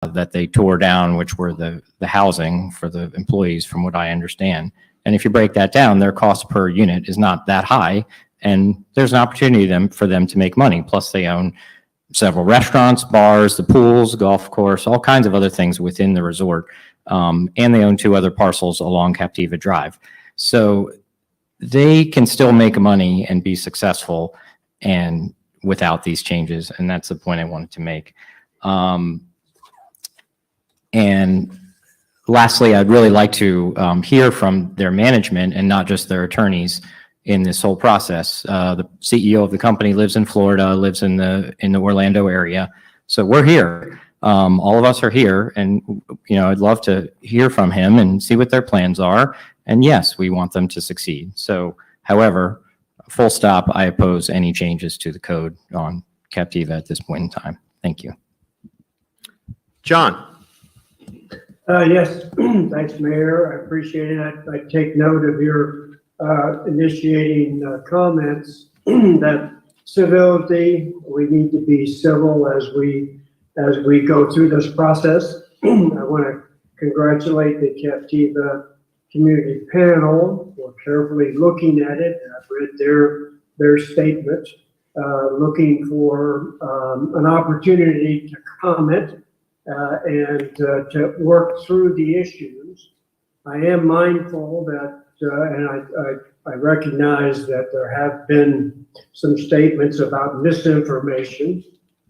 that they tore down, which were the housing for the employees, from what I understand. And if you break that down, their cost per unit is not that high, and there's an opportunity for them to make money. Plus, they own several restaurants, bars, the pools, golf course, all kinds of other things within the resort. And they own 2 other parcels along Captiva Drive. So they can still make money and be successful and without these changes. And that's the point I wanted to make. And lastly, I'd really like to hear from their management and not just their attorneys in this whole process. The CEO of the company lives in Florida, lives in the Orlando area. So we're here. All of us are here, and I'd love to hear from him and see what their plans are. And yes, we want them to succeed. So, however, full stop, I oppose any changes to the code on Captiva at this point in time. Thank you. John. Yes, thanks, Mayor. I appreciate it. I take note of your initiating comments that civility, we need to be civil as we go through this process. I want to congratulate the Captiva Community Panel for carefully looking at it. I've read their statement, looking for an opportunity to comment and to work through the issues. I am mindful that, and I recognize that there have been some statements about misinformation,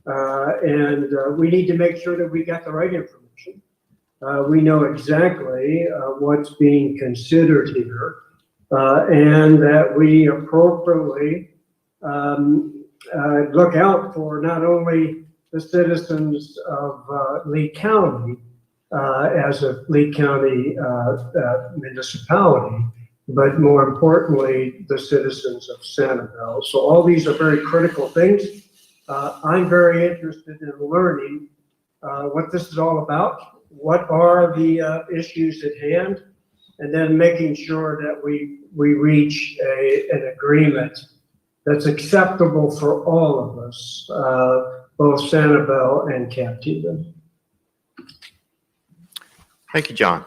and we need to make sure that we got the right information. We know exactly what's being considered here, and that we appropriately look out for not only the citizens of Lee County as a Lee County municipality, but more importantly, the citizens of Sanibel. So all these are very critical things. I'm very interested in learning what this is all about, what are the issues at hand, and then making sure that we reach an agreement that's acceptable for all of us, both Sanibel and Captiva. Thank you, John.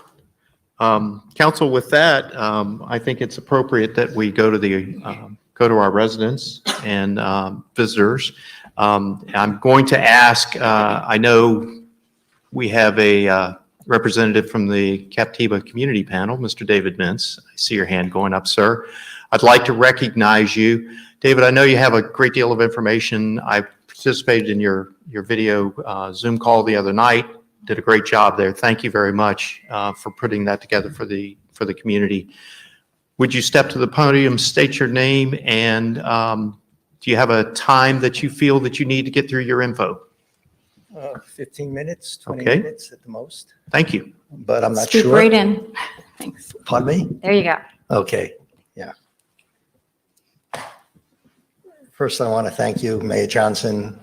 Council, with that, I think it's appropriate that we go to our residents and visitors. I'm going to ask, I know we have a representative from the Captiva Community Panel, Mr. David Mintz. I see your hand going up, sir. I'd like to recognize you. David, I know you have a great deal of information. I participated in your video Zoom call the other night. Did a great job there. Thank you very much for putting that together for the community. Would you step to the podium, state your name, and do you have a time that you feel that you need to get through your info? 15 minutes, 20 Okay. minutes at the most, Thank you. but I'm not Speak sure. right in. Thanks. Pardon me? There you go. Okay, yeah. First, I want to thank you, Mayor Johnson,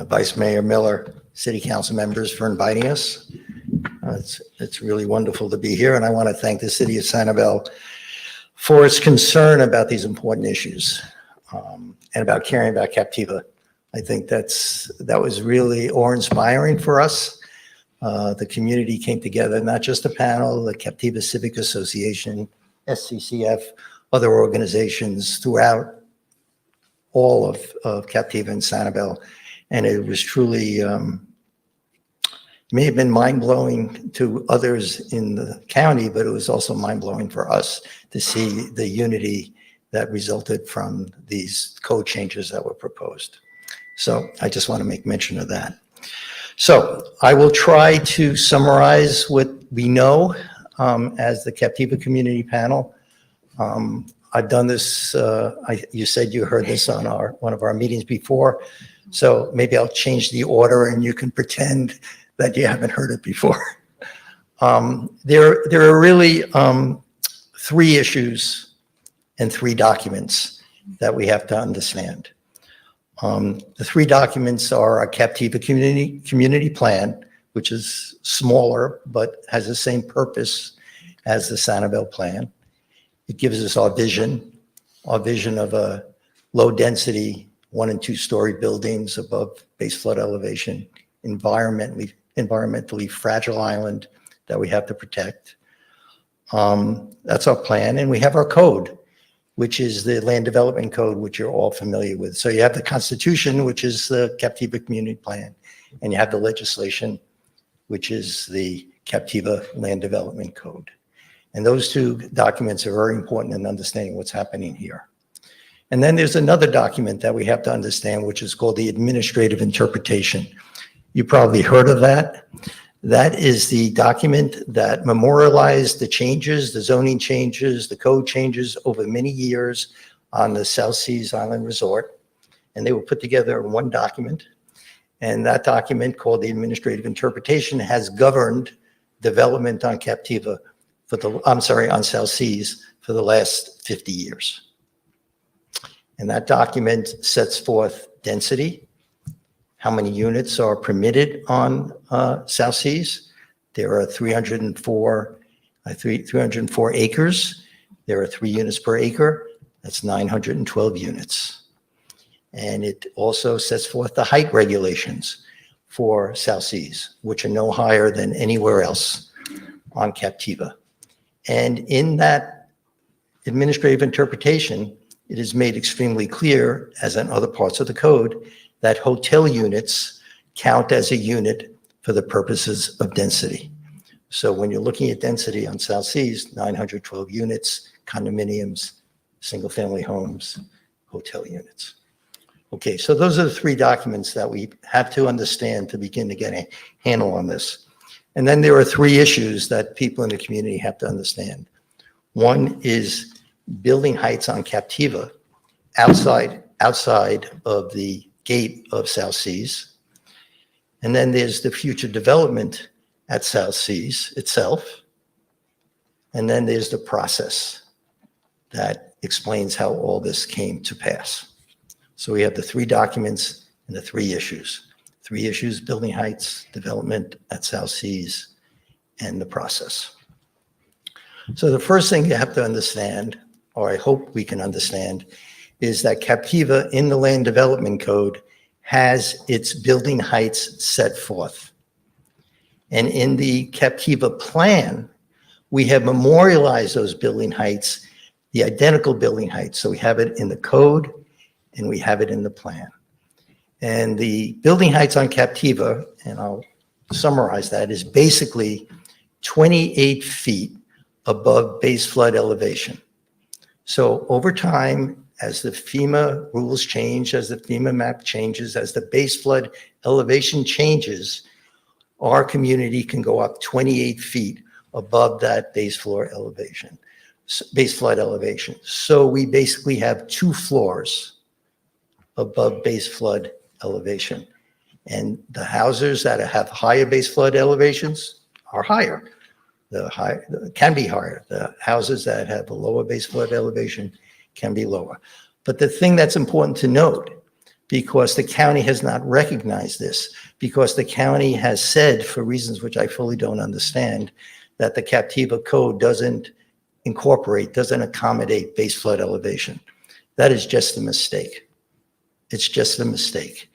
Vice Mayor Miller, City Council members for inviting us. It's really wonderful to be here, and I want to thank the City of Sanibel for its concern about these important issues and about caring about Captiva. I think that was really awe-inspiring for us. The community came together, not just the panel, the Captiva Civic Association, SCCF, other organizations throughout all of Captiva and Sanibel. And it was truly, may have been mind-blowing to others in the county, but it was also mind-blowing for us to see the unity that resulted from these code changes that were proposed. So I just want to make mention of that. So I will try to summarize what we know as the Captiva Community Panel. I've done this, you said you heard this on one of our meetings before, so maybe I'll change the order and you can pretend that you haven't heard it before. There are really 3 issues and 3 documents that we have to understand. The 3 documents are our Captiva community plan, which is smaller but has the same purpose as the Sanibel plan. It gives us our vision of a low-density 1- and 2-story buildings above base flood elevation, environmentally environmentally fragile island that we have to protect. That's our plan. And we have our code, which is the Land Development Code, which you're all familiar with. So you have the Constitution, which is the Captiva Community Plan, and you have the legislation, which is the Captiva Land Development Code. And those two documents are very important in understanding what's happening here. And then there's another document that we have to understand, which is called the Administrative Interpretation. You probably heard of that. That is the document that memorialized the changes, the zoning changes, the code changes over many years on the South Seas Island Resort. And they were put together in one document. And that document, called the Administrative Interpretation, has governed development on Captiva on South Seas for the last 50 years. And that document sets forth density, how many units are permitted on South Seas. There are 304 acres. There are 3 units per acre. That's 912 units. And it also sets forth the height regulations for South Seas, which are no higher than anywhere else on Captiva. And in that administrative interpretation, it is made extremely clear, as in other parts of the code, that hotel units count as a unit for the purposes of density. So when you're looking at density on South Seas, 912 units, condominiums, single-family homes, hotel units. Okay, so those are the 3 documents that we have to understand to begin to get a handle on this. And then there are 3 issues that people in the community have to understand. One is building heights on Captiva outside of the gate of South Seas. And then there's the future development at South Seas itself. And then there's the process that explains how all this came to pass. So we have the 3 documents and the 3 issues. 3 issues: building heights, development at South Seas, and the process. So the first thing you have to understand, or I hope we can understand, is that Captiva in the Land Development Code has its building heights set forth. And in the Captiva plan, we have memorialized those building heights, the identical building heights. So we have it in the code and we have it in the plan. And the building heights on Captiva, and I'll summarize that, is basically 28 feet above base flood elevation. So over time, as the FEMA rules change, as the FEMA map changes, as the base flood elevation changes, our community can go up 28 feet above that base flood elevation. So we basically have 2 floors above base flood elevation. And the houses that have higher base flood elevations are higher. Can be higher. The houses that have a lower base flood elevation can be lower. But the thing that's important to note, because the county has not recognized this, because the county has said, for reasons which I fully don't understand, that the Captiva code doesn't accommodate base flood elevation. That is just a mistake. It's just a mistake.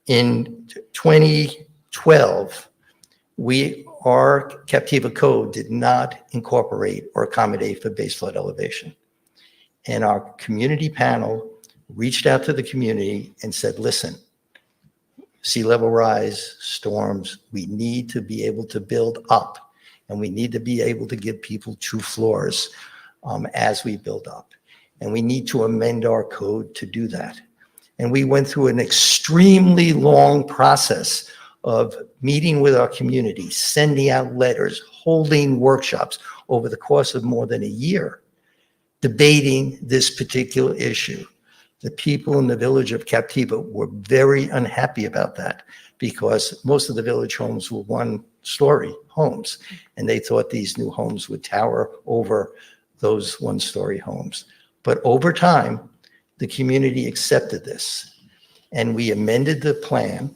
In 2012, our Captiva code did not incorporate or accommodate for base flood elevation. And our community panel reached out to the community and said, listen, sea level rise, storms, we need to be able to build up, and we need to be able to give people 2 floors as we build up. And we need to amend our code to do that. And we went through an extremely long process of meeting with our community, sending out letters, holding workshops over the course of more than a year, debating this particular issue. The people in the village of Captiva were very unhappy about that, because most of the village homes were 1-story homes, and they thought these new homes would tower over those 1-story homes. But over time, the community accepted this, and we amended the plan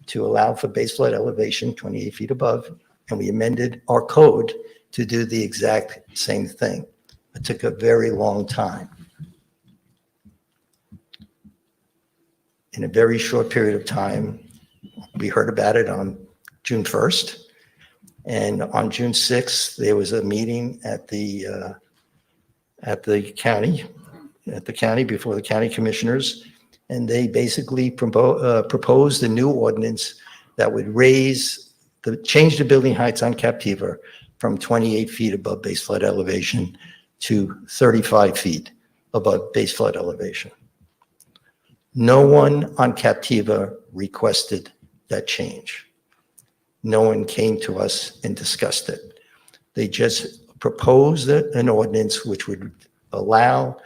to allow for base flood elevation 28 feet above, and we amended our code to do the exact same thing. It took a very long time. In a very short period of time, we heard about it on June 1st. And on June 6th, there was a meeting at the county before the county commissioners. And they basically proposed a new ordinance that would change the building heights on Captiva from 28 feet above base flood elevation to 35 feet above base flood elevation. No one on Captiva requested that change. No one came to us and discussed it. They just proposed an ordinance which would allow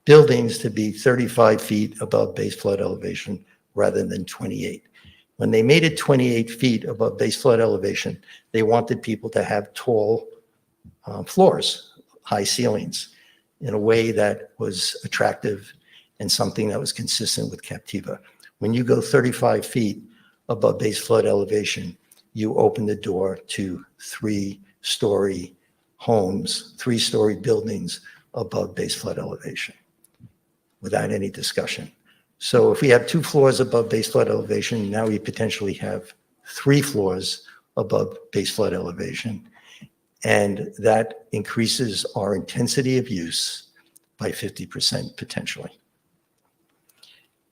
buildings to be 35 feet above base flood elevation rather than 28. When they made it 28 feet above base flood elevation, they wanted people to have tall floors, high ceilings, in a way that was attractive and something that was consistent with Captiva. When you go 35 feet above base flood elevation, you open the door to 3-story homes, 3-story buildings above base flood elevation without any discussion. So if we have 2 floors above base flood elevation, now we potentially have 3 floors above base flood elevation. And that increases our intensity of use by 50% potentially.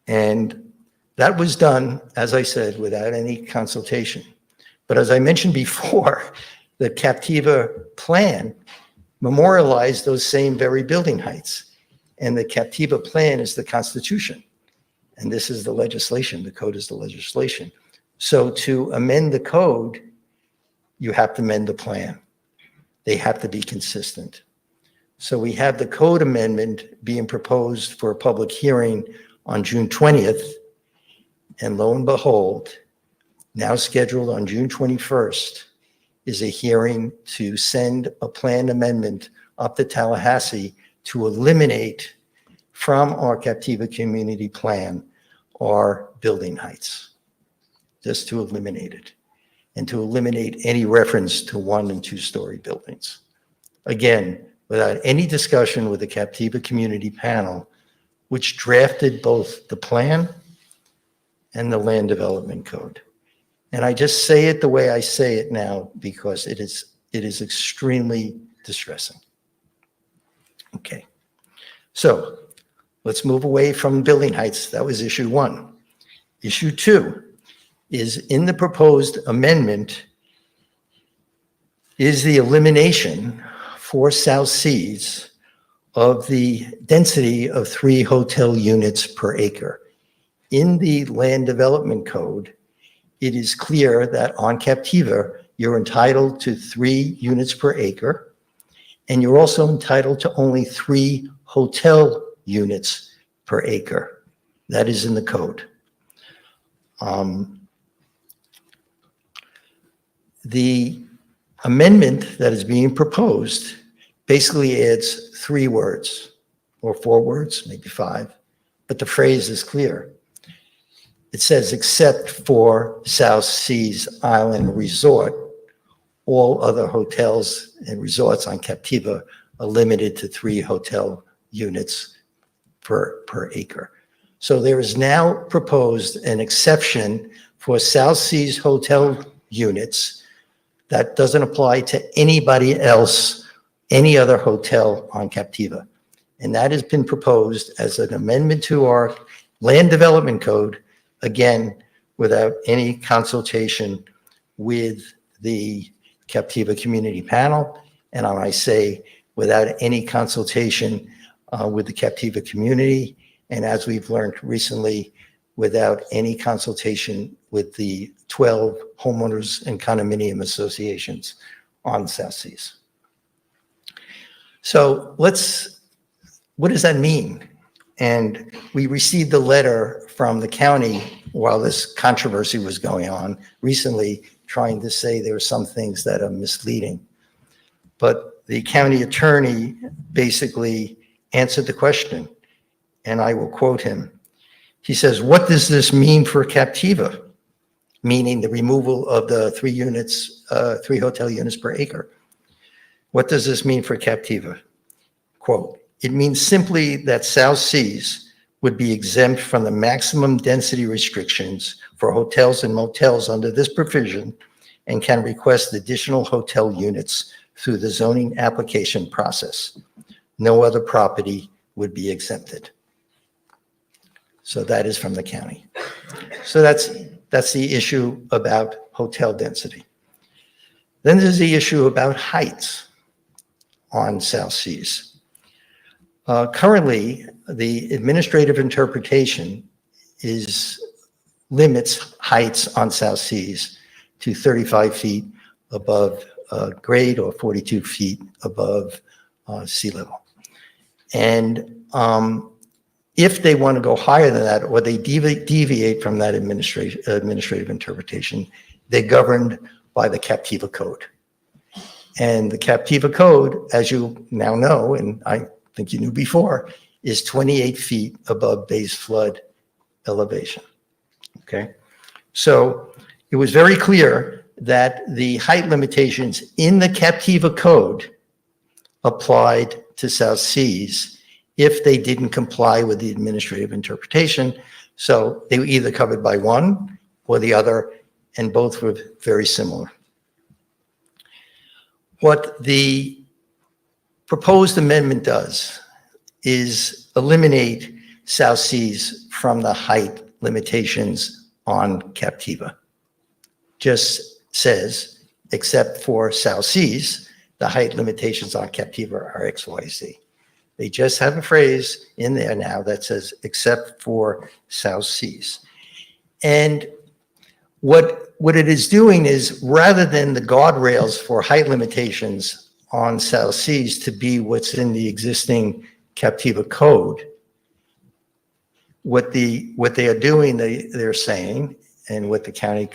And that was done, as I said, without any consultation. But as I mentioned before, the Captiva plan memorialized those same very building heights. And the Captiva plan is the Constitution. And this is the legislation. The code is the legislation. So to amend the code, you have to amend the plan. They have to be consistent. So we have the code amendment being proposed for a public hearing on June 20th. And lo and behold, now scheduled on June 21st, is a hearing to send a plan amendment up to Tallahassee to eliminate from our Captiva community plan our building heights, just to eliminate it, and to eliminate any reference to 1- and 2-story buildings. Again, without any discussion with the Captiva community panel, which drafted both the plan and the land development code. And I just say it the way I say it now because it is extremely distressing. Okay, so let's move away from building heights. That was issue 1. Issue 2 is in the proposed amendment is the elimination for South Seas of the density of 3 hotel units per acre. In the land development code, it is clear that on Captiva, you're entitled to 3 units per acre, and you're also entitled to only 3 hotel units per acre. That is in the code. The amendment that is being proposed basically adds 3 words, or 4 words, maybe 5, but the phrase is clear. It says, except for South Seas Island Resort, all other hotels and resorts on Captiva are limited to 3 hotel units per acre. So there is now proposed an exception for South Seas hotel units that doesn't apply to anybody else, any other hotel on Captiva. And that has been proposed as an amendment to our land development code, again, without any consultation with the Captiva community panel. And I say without any consultation with the Captiva community. And as we've learned recently, without any consultation with the 12 homeowners and condominium associations on South Seas. So what does that mean? And we received a letter from the county while this controversy was going on recently, trying to say there are some things that are misleading. But the county attorney basically answered the question, and I will quote him. He says, what does this mean for Captiva? Meaning the removal of the 3 hotel units per acre. What does this mean for Captiva? Quote, it means simply that South Seas would be exempt from the maximum density restrictions for hotels and motels under this provision, and can request additional hotel units through the zoning application process. No other property would be exempted. So that is from the county. So that's the issue about hotel density. Then there's the issue about heights on South Seas. Currently, the administrative interpretation limits heights on South Seas to 35 feet above grade or 42 feet above sea level. And if they want to go higher than that, or they deviate from that administrative interpretation, they're governed by the Captiva Code. And the Captiva Code, as you now know, and I think you knew before, is 28 feet above base flood elevation. Okay? So it was very clear that the height limitations in the Captiva Code applied to South Seas if they didn't comply with the administrative interpretation. So they were either covered by one or the other, and both were very similar. What the proposed amendment does is eliminate South Seas from the height limitations on Captiva. Just says, except for South Seas, the height limitations on Captiva are X, Y, Z. They just have a phrase in there now that says, except for South Seas. And what it is doing is, rather than the guardrails for height limitations on South Seas to be what's in the existing Captiva Code, what they are doing, they're saying, and what the county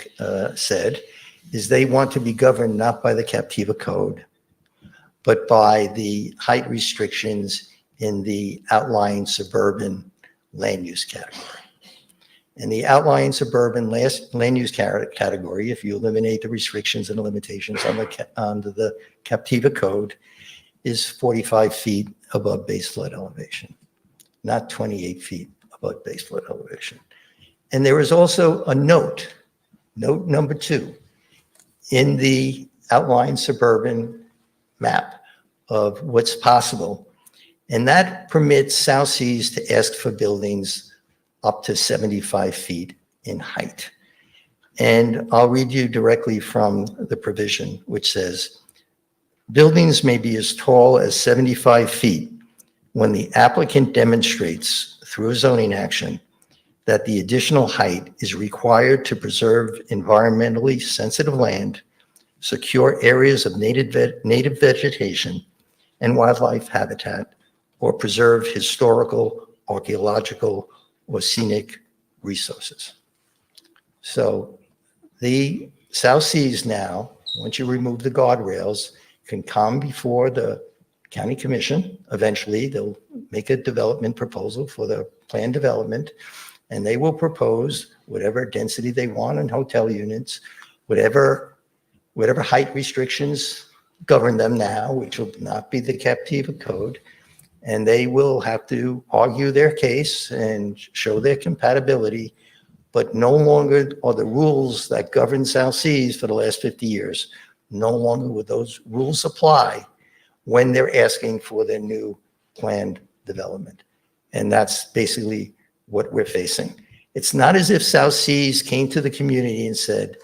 said, is they want to be governed not by the Captiva Code, but by the height restrictions in the outlying suburban land use category. And the outlying suburban land use category, if you eliminate the restrictions and limitations under the Captiva Code, is 45 feet above base flood elevation, not 28 feet above base flood elevation. And there is also a note number 2, in the outlying suburban map of what's possible. And that permits South Seas to ask for buildings up to 75 feet in height. And I'll read you directly from the provision, which says, buildings may be as tall as 75 feet when the applicant demonstrates through a zoning action that the additional height is required to preserve environmentally sensitive land, secure areas of native vegetation and wildlife habitat, or preserve historical, archaeological, or scenic resources. So the South Seas now, once you remove the guardrails, can come before the county commission. Eventually, they'll make a development proposal for the planned development, and they will propose whatever density they want in hotel units, whatever height restrictions govern them now, which will not be the Captiva Code. And they will have to argue their case and show their compatibility, but no longer are the rules that govern South Seas for the last 50 years, no longer would those rules apply when they're asking for their new planned development. And that's basically what we're facing. It's not as if South Seas came to the community and said,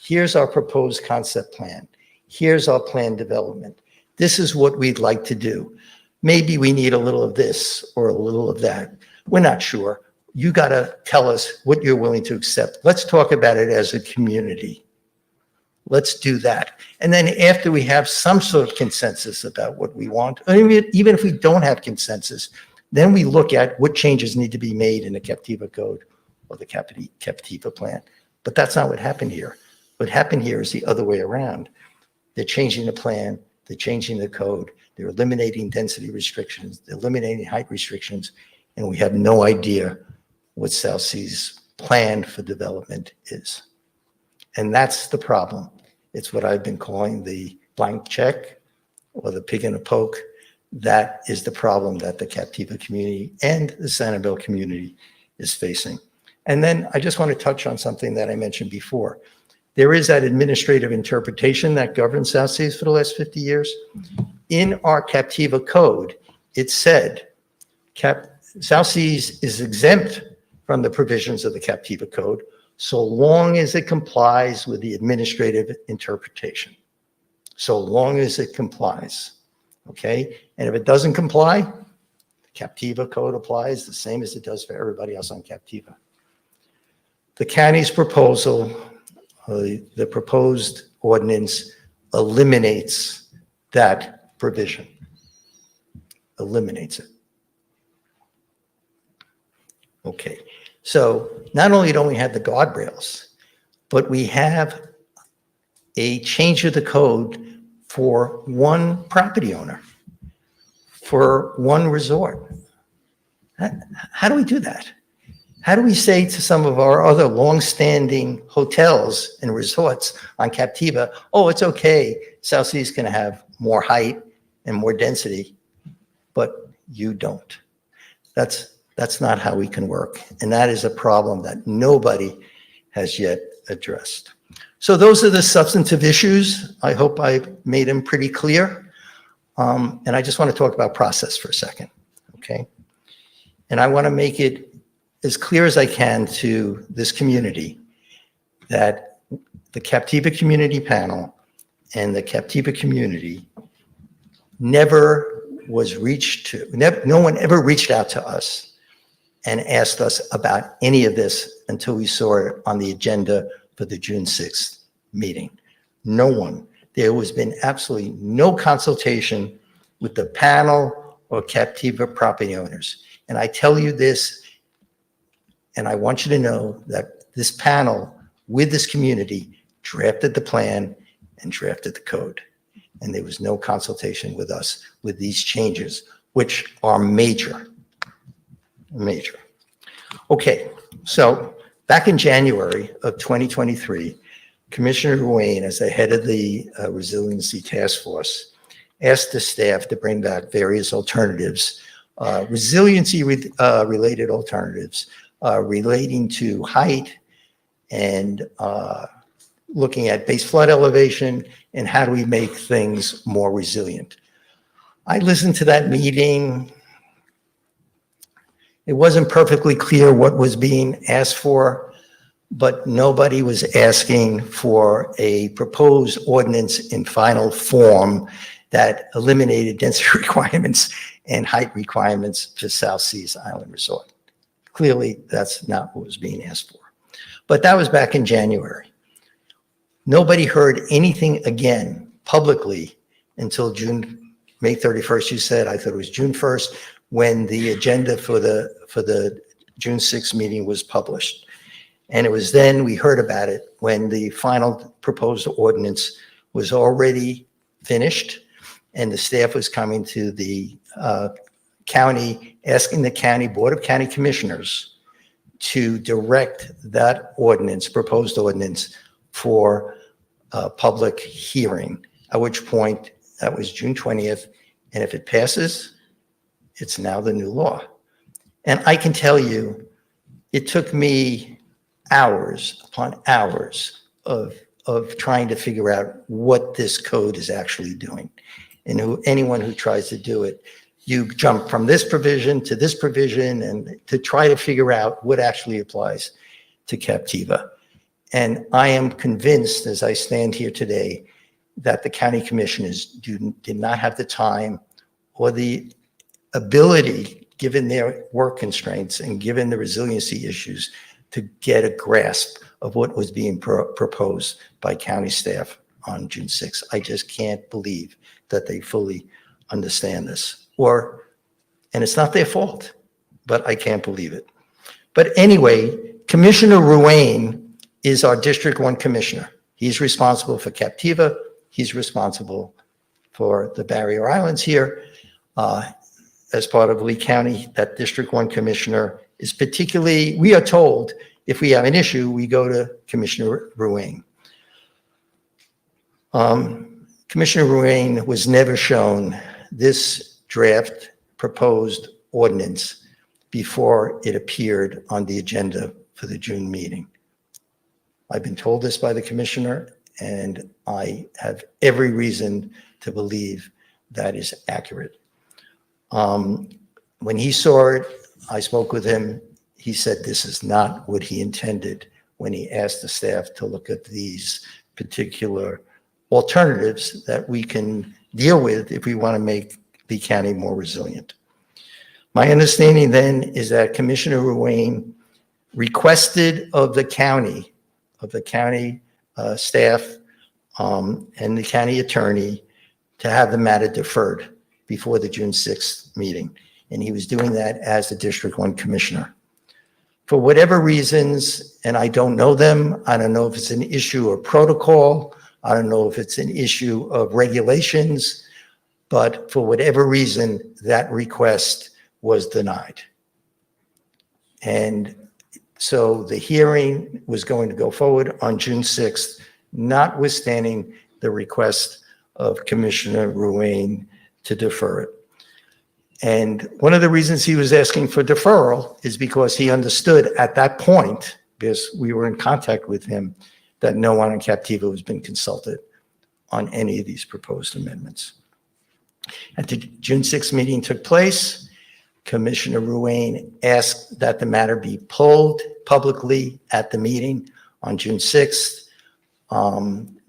here's our proposed concept plan. Here's our planned development. This is what we'd like to do. Maybe we need a little of this or a little of that. We're not sure. You got to tell us what you're willing to accept. Let's talk about it as a community. Let's do that. And then after we have some sort of consensus about what we want, even if we don't have consensus, then we look at what changes need to be made in the Captiva Code or the Captiva plan. But that's not what happened here. What happened here is the other way around. They're changing the plan, they're changing the code, they're eliminating density restrictions, they're eliminating height restrictions, and we have no idea what South Seas' plan for development is. And that's the problem. It's what I've been calling the blank check or the pig in a poke. That is the problem that the Captiva community and the Sanibel community is facing. And then I just want to touch on something that I mentioned before. there is that administrative interpretation that governs South Seas for the last 50 years. In our Captiva code, it said South Seas is exempt from the provisions of the Captiva code so long as it complies with the administrative interpretation. So long as it complies, okay? And if it doesn't comply, the Captiva code applies the same as it does for everybody else on Captiva. The county's proposal, the proposed ordinance eliminates that provision, eliminates it. Okay, so not only don't we have the guardrails, but we have a change of the code for one property owner, for one resort. How do we do that? How do we say to some of our other long-standing hotels and resorts on Captiva, oh, it's okay, South Seas can have more height and more density, but you don't? That's not how we can work. And that is a problem that nobody has yet addressed. So those are the substantive issues. I hope I made them pretty clear. And I just want to talk about process for a second, okay? And I want to make it as clear as I can to this community that the Captiva Community Panel and the Captiva community never was reached to, no one ever reached out to us and asked us about any of this until we saw it on the agenda for the June 6th meeting. No one. There has been absolutely no consultation with the panel or Captiva property owners. And I tell you this, and I want you to know that this panel with this community drafted the plan and drafted the code. And there was no consultation with us with these changes, which are major. Major. Okay, so back in January of 2023, Commissioner Ruane, as the head of the Resiliency Task Force, asked the staff to bring back various alternatives, resiliency-related alternatives relating to height and looking at base flood elevation and how do we make things more resilient. I listened to that meeting. It wasn't perfectly clear what was being asked for, but nobody was asking for a proposed ordinance in final form that eliminated density requirements and height requirements for South Seas Island Resort. Clearly, that's not what was being asked for. But that was back in January. Nobody heard anything again publicly until May 31st, you said, I thought it was June 1st, when the agenda for the June 6th meeting was published. And it was then we heard about it when the final proposed ordinance was already finished and the staff was coming to the county, asking the county Board of County Commissioners to direct that ordinance, proposed ordinance, for a public hearing, at which point that was June 20th. And if it passes, it's now the new law. And I can tell you, it took me hours upon hours of trying to figure out what this code is actually doing. And anyone who tries to do it, you jump from this provision to this provision and to try to figure out what actually applies to Captiva. And I am convinced as I stand here today that the county commissioners did not have the time or the ability, given their work constraints and given the resiliency issues, to get a grasp of what was being proposed by county staff on June 6th. I just can't believe that they fully understand this. And it's not their fault, but I can't believe it. But anyway, Commissioner Ruane is our District 1 commissioner. He's responsible for Captiva. He's responsible for the Barrier Islands here. As part of Lee County, that District 1 commissioner is particularly, we are told, if we have an issue, we go to Commissioner Ruane. Commissioner Ruane was never shown this draft proposed ordinance before it appeared on the agenda for the June meeting. I've been told this by the commissioner, and I have every reason to believe that is accurate. When he saw it, I spoke with him. He said this is not what he intended when he asked the staff to look at these particular alternatives that we can deal with if we want to make the county more resilient. My understanding then is that Commissioner Ruane requested of the county staff and the county attorney to have the matter deferred before the June 6th meeting. And he was doing that as the District 1 Commissioner. For whatever reasons, and I don't know them, I don't know if it's an issue of protocol, I don't know if it's an issue of regulations, but for whatever reason, that request was denied. And so the hearing was going to go forward on June 6th, notwithstanding the request of Commissioner Ruane to defer it. And one of the reasons he was asking for deferral is because he understood at that point, because we were in contact with him, that no one in Captiva has been consulted on any of these proposed amendments. At the June 6th meeting took place, Commissioner Ruane asked that the matter be pulled publicly at the meeting on June 6th.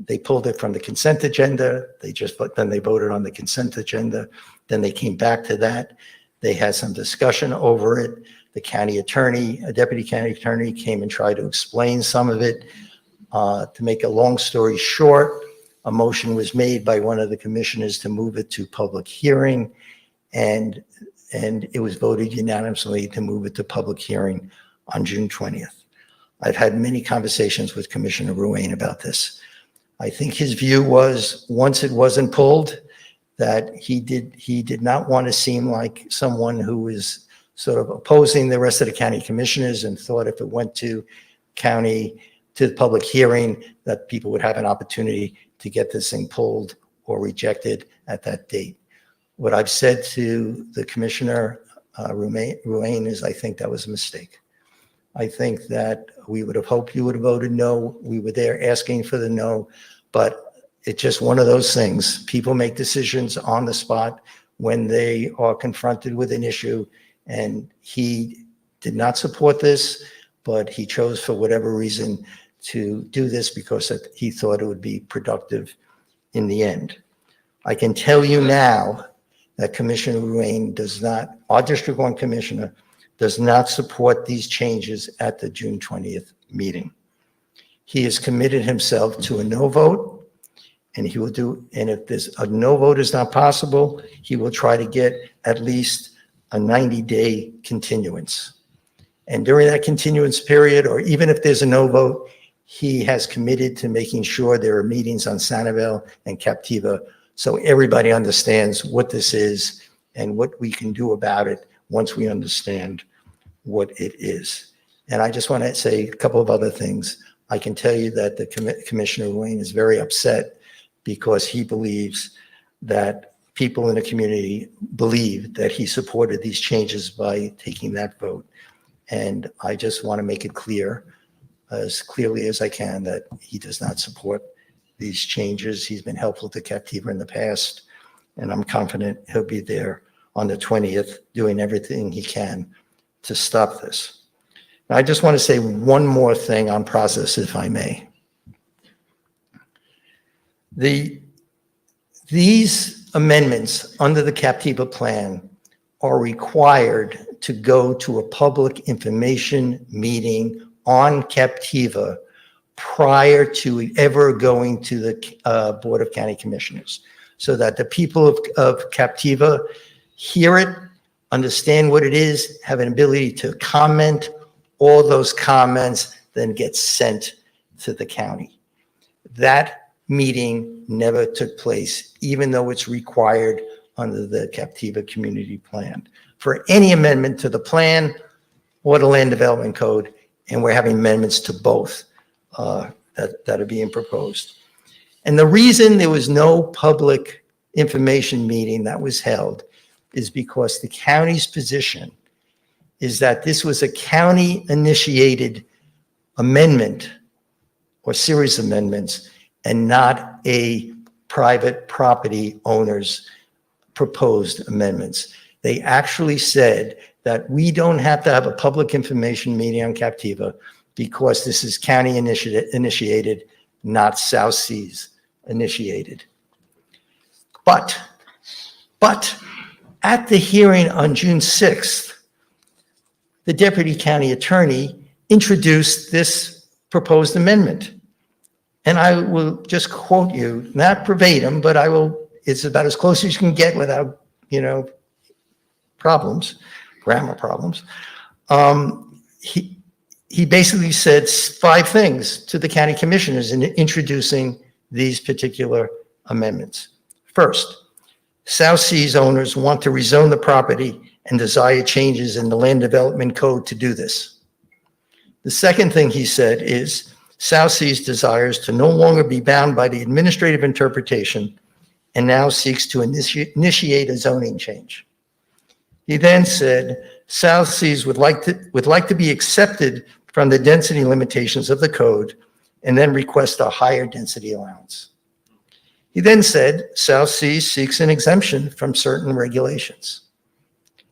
They pulled it from the consent agenda. Then they voted on the consent agenda. Then they came back to that. They had some discussion over it. The county attorney, a deputy county attorney, came and tried to explain some of it. To make a long story short, a motion was made by one of the commissioners to move it to public hearing, and it was voted unanimously to move it to public hearing on June 20th. I've had many conversations with Commissioner Ruane about this. I think his view was, once it wasn't pulled, that he did not want to seem like someone who was sort of opposing the rest of the county commissioners, and thought if it went to the public hearing, that people would have an opportunity to get this thing pulled or rejected at that date. What I've said to the Commissioner Ruane is I think that was a mistake. I think that we would have hoped you would have voted no. We were there asking for the no, but it's just one of those things. People make decisions on the spot when they are confronted with an issue, and he did not support this, but he chose for whatever reason to do this because he thought it would be productive in the end. I can tell you now that Commissioner Ruane does not, our District 1 Commissioner, does not support these changes at the June 20th meeting. He has committed himself to a no vote, and he will do, and if this a no vote is not possible, he will try to get at least a 90-day continuance. And during that continuance period, or even if there's a no vote, he has committed to making sure there are meetings on Sanibel and Captiva, so everybody understands what this is and what we can do about it once we understand what it is. And I just want to say a couple of other things. I can tell you that the Commissioner Ruane is very upset because he believes that people in the community believe that he supported these changes by taking that vote. And I just want to make it clear, as clearly as I can, that he does not support these changes. He's been helpful to Captiva in the past, and I'm confident he'll be there on the 20th doing everything he can to stop this. Now, I just want to say one more thing on process, if I may. These amendments under the Captiva plan are required to go to a public information meeting on Captiva prior to ever going to the Board of County Commissioners, so that the people of Captiva hear it, understand what it is, have an ability to comment. All those comments then get sent to the county. That meeting never took place, even though it's required under the Captiva Community Plan for any amendment to the plan or the Land Development Code, and we're having amendments to both that are being proposed. And the reason there was no public information meeting that was held is because the county's position is that this was a county-initiated amendment or series amendments and not a private property owner's proposed amendments. They actually said that we don't have to have a public information meeting on Captiva because this is county initiated, not South Seas initiated. But at the hearing on June 6th, the deputy county attorney introduced this proposed amendment. And I will just quote you, not verbatim, but it's about as close as you can get without, grammar problems. He basically said 5 things to the county commissioners in introducing these particular amendments. First, South Seas owners want to rezone the property and desire changes in the land development code to do this. The second thing he said is South Seas desires to no longer be bound by the administrative interpretation and now seeks to initiate a zoning change. He then said South Seas would like to be accepted from the density limitations of the code and then request a higher density allowance. He then said South Seas seeks an exemption from certain regulations.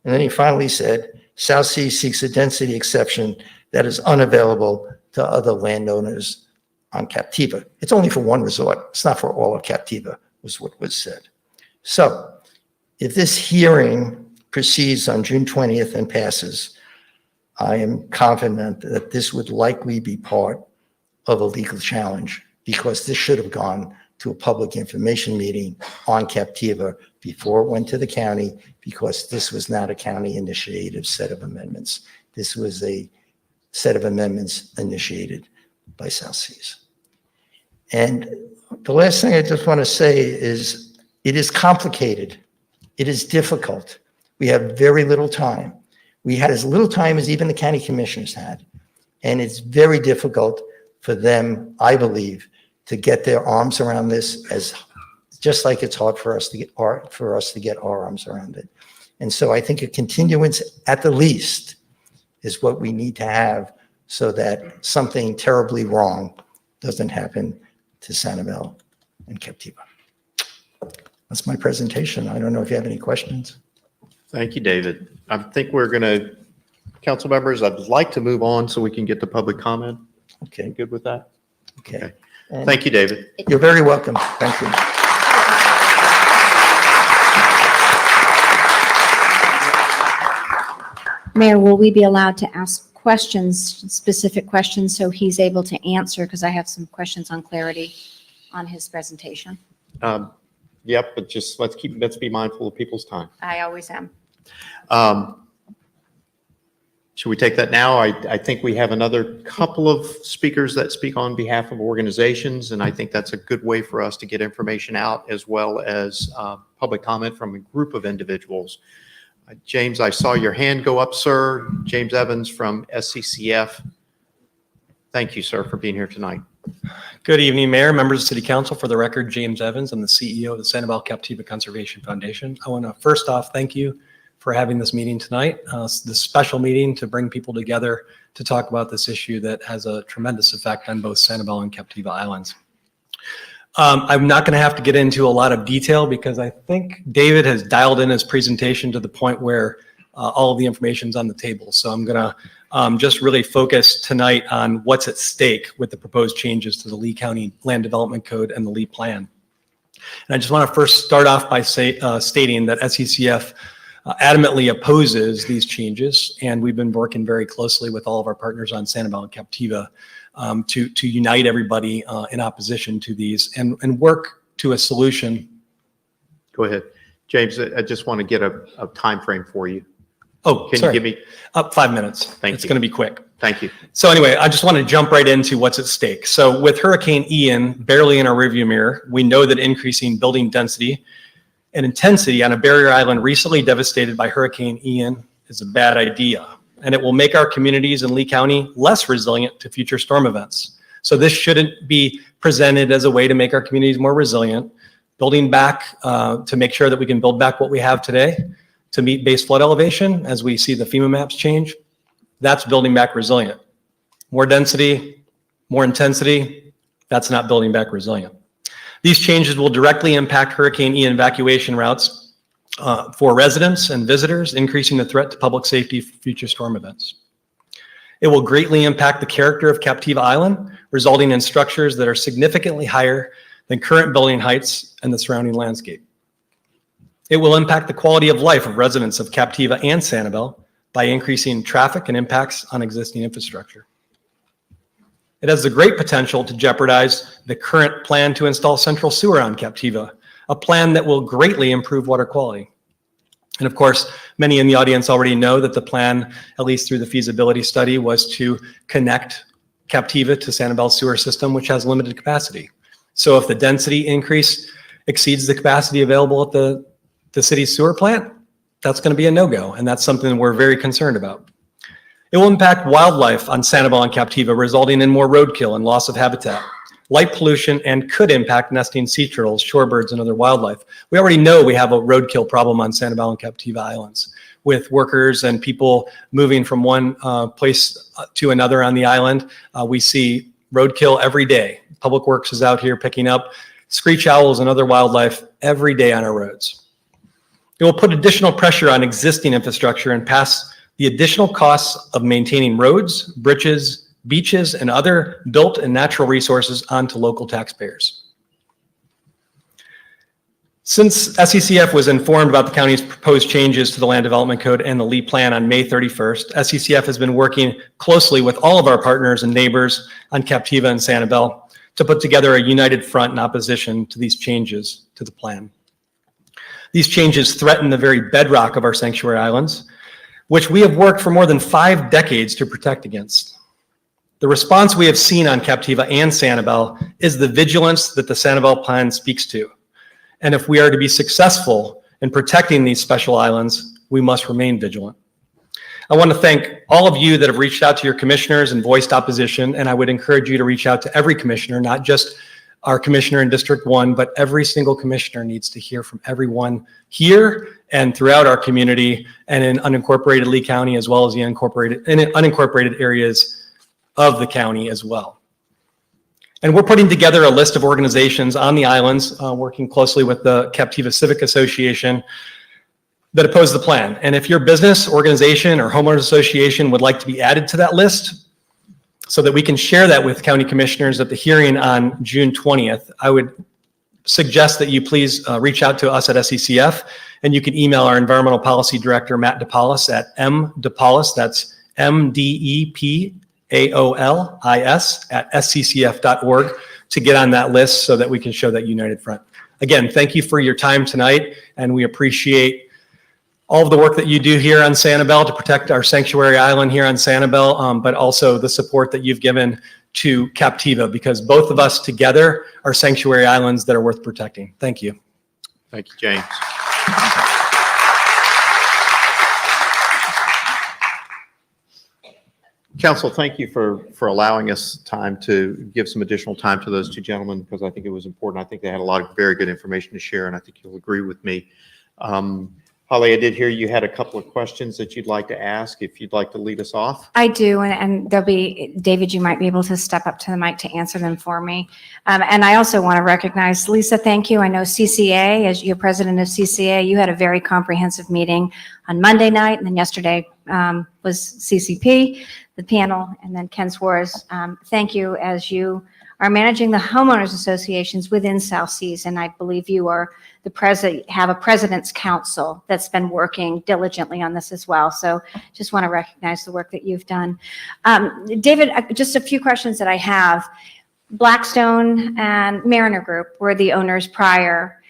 And then he finally said South Seas seeks a density exception that is unavailable to other landowners on Captiva. It's only for one resort. It's not for all of Captiva, was what was said. So if this hearing proceeds on June 20th and passes, I am confident that this would likely be part of a legal challenge because this should have gone to a public information meeting on Captiva before it went to the county, because this was not a county initiative set of amendments. This was a set of amendments initiated by South Seas. And the last thing I just want to say is it is complicated. It is difficult. We have very little time. We had as little time as even the county commissioners had. And it's very difficult for them, I believe, to get their arms around this, as just like it's hard for us to get our arms around it. And so I think a continuance at the least is what we need to have so that something terribly wrong doesn't happen to Sanibel and Captiva. That's my presentation. I don't know if you have any questions. Thank you, David. I think we're going to, council members, I'd like to move on so we can get to public comment. Okay, Good with that? okay. Thank you, David. You're very welcome. Thank you. Mayor, will we be allowed to ask questions, specific questions, so he's able to answer? Because I have some questions on clarity on his presentation. Yep, but just let's be mindful of people's time. I always am. Should we take that now? I think we have another couple of speakers that speak on behalf of organizations, and I think that's a good way for us to get information out, as well as public comment from a group of individuals. James, I saw your hand go up, sir. James Evans from SCCF. Thank you, sir, for being here tonight. Good evening, Mayor, members of City Council. For the record, James Evans. I'm the CEO of the Sanibel Captiva Conservation Foundation. I want to first off thank you for having this meeting tonight, this special meeting to bring people together to talk about this issue that has a tremendous effect on both Sanibel and Captiva Islands. I'm not going to have to get into a lot of detail because I think David has dialed in his presentation to the point where all of the information is on the table. So I'm going to just really focus tonight on what's at stake with the proposed changes to the Lee County Land Development Code and the Lee Plan. And I just want to first start off by stating that SCCF adamantly opposes these changes, and we've been working very closely with all of our partners on Sanibel and Captiva to unite everybody in opposition to these and work to a solution. Go ahead. James, I just want to get a time frame for you. Oh, Can sorry. you give me? 5 minutes. Thank It's you. going to be quick. Thank you. So anyway, I just want to jump right into what's at stake. So with Hurricane Ian barely in our rearview mirror, we know that increasing building density and intensity on a barrier island recently devastated by Hurricane Ian is a bad idea, and it will make our communities in Lee County less resilient to future storm events. So this shouldn't be presented as a way to make our communities more resilient, building back to make sure that we can build back what we have today to meet base flood elevation as we see the FEMA maps change. That's building back resilient. More density, more intensity, That's not building back resilient. These changes will directly impact Hurricane Ian evacuation routes for residents and visitors, increasing the threat to public safety for future storm events. It will greatly impact the character of Captiva Island, resulting in structures that are significantly higher than current building heights and the surrounding landscape. It will impact the quality of life of residents of Captiva and Sanibel by increasing traffic and impacts on existing infrastructure. It has the great potential to jeopardize the current plan to install central sewer on Captiva, a plan that will greatly improve water quality. And of course, many in the audience already know that the plan, at least through the feasibility study, was to connect Captiva to Sanibel's sewer system, which has limited capacity. So if the density increase exceeds the capacity available at the city's sewer plant, that's going to be a no-go, and that's something we're very concerned about. It will impact wildlife on Sanibel and Captiva, resulting in more roadkill and loss of habitat, light pollution, and could impact nesting sea turtles, shorebirds, and other wildlife. We already know we have a roadkill problem on Sanibel and Captiva Islands, with workers and people moving from one place to another on the island. We see roadkill every day. Public Works is out here picking up screech owls and other wildlife every day on our roads. It will put additional pressure on existing infrastructure and pass the additional costs of maintaining roads, bridges, beaches, and other built and natural resources onto local taxpayers. Since SCCF was informed about the county's proposed changes to the Land Development Code and the LEAP plan on May 31st, SCCF has been working closely with all of our partners and neighbors on Captiva and Sanibel to put together a united front in opposition to these changes to the plan. These changes threaten the very bedrock of our sanctuary islands, which we have worked for more than 5 decades to protect against. The response we have seen on Captiva and Sanibel is the vigilance that the Sanibel plan speaks to. And if we are to be successful in protecting these special islands, we must remain vigilant. I want to thank all of you that have reached out to your commissioners and voiced opposition, and I would encourage you to reach out to every commissioner, not just our commissioner in District 1, but every single commissioner needs to hear from everyone here and throughout our community and in unincorporated Lee County, as well as the unincorporated areas of the county as well. And we're putting together a list of organizations on the islands, working closely with the Captiva Civic Association, that oppose the plan. And if your business, organization, or homeowners association would like to be added to that list, so that we can share that with county commissioners at the hearing on June 20th, I would suggest that you please reach out to us at SCCF, and you can email our Environmental Policy Director, Matt DePaulis, at mdepaolis, that's MDEPAOLIS, at sccf.org, to get on that list so that we can show that united front. Again, thank you for your time tonight, and we appreciate all of the work that you do here on Sanibel to protect our sanctuary island here on Sanibel, but also the support that you've given to Captiva, because both of us together are sanctuary islands that are worth protecting. Thank you. Thank you, James. Council, thank you for allowing us time to give some additional time to those 2 gentlemen, because I think it was important. I think they had a lot of very good information to share, and I think you'll agree with me. Holly, I did hear you had a couple of questions that you'd like to ask, if you'd like to lead us off. I do, and there'll be, David, you might be able to step up to the mic to answer them for me. And I also want to recognize, Lisa, thank you. I know CCA, as your president of CCA, you had a very comprehensive meeting on Monday night, and then yesterday was CCP, the panel, and then Ken Suarez. Thank you, as you are managing the homeowners associations within South Seas, and I believe you are the have a president's council that's been working diligently on this as well. So just want to recognize the work that you've done. David, just a few questions that I have. Blackstone and Mariner Group were the owners prior.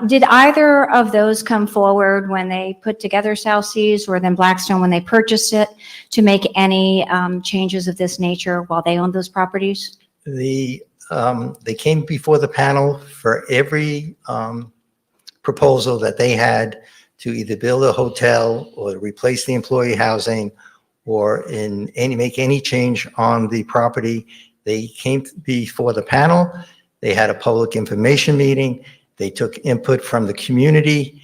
Did either of those come forward when they put together South Seas, or then Blackstone when they purchased it, to make any changes of this nature while they owned those properties? They came before the panel for every proposal that they had to either build a hotel or replace the employee housing or make any change on the property. They came before the panel. They had a public information meeting. They took input from the community.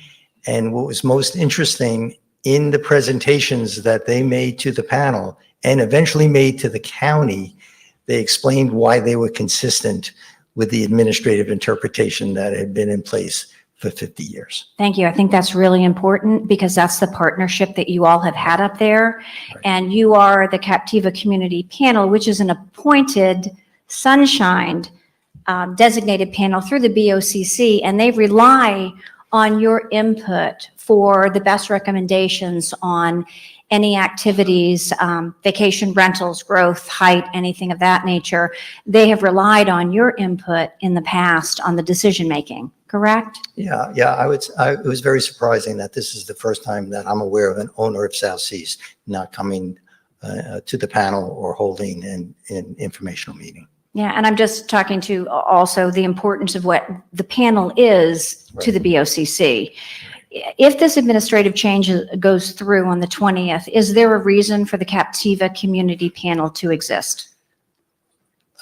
And what was most interesting in the presentations that they made to the panel and eventually made to the county, They explained why they were consistent with the administrative interpretation that had been in place for 50 years. Thank you. I think that's really important because that's the partnership that you all have had up there. Right. And you are the Captiva Community Panel, which is an appointed, sunshined, designated panel through the BOCC, and they rely on your input for the best recommendations on any activities, vacation rentals, growth, height, anything of that nature. They have relied on your input in the past on the decision-making, correct? Yeah, it was very surprising that this is the first time that I'm aware of an owner of South Seas not coming to the panel or holding an informational meeting. Yeah, and I'm just talking to also the importance of what the panel is to the BOCC. If this administrative change goes through on the 20th, is there a reason for the Captiva Community Panel to exist?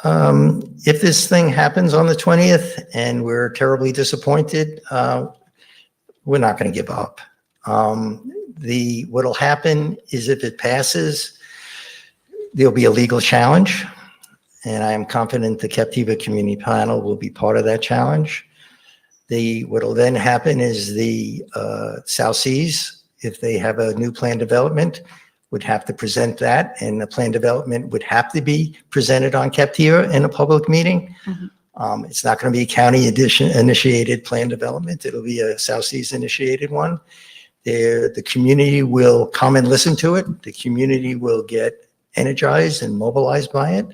If this thing happens on the 20th and we're terribly disappointed, we're not going to give up. What'll happen is if it passes, there'll be a legal challenge. And I am confident the Captiva Community Panel will be part of that challenge. What'll then happen is the South Seas, if they have a new plan development, would have to present that, and the plan development would have to be presented on Captiva in a public meeting. Mm-hmm. It's not going to be a county initiated plan development. It'll be a South Seas initiated one. The community will come and listen to it. The community will get energized and mobilized by it.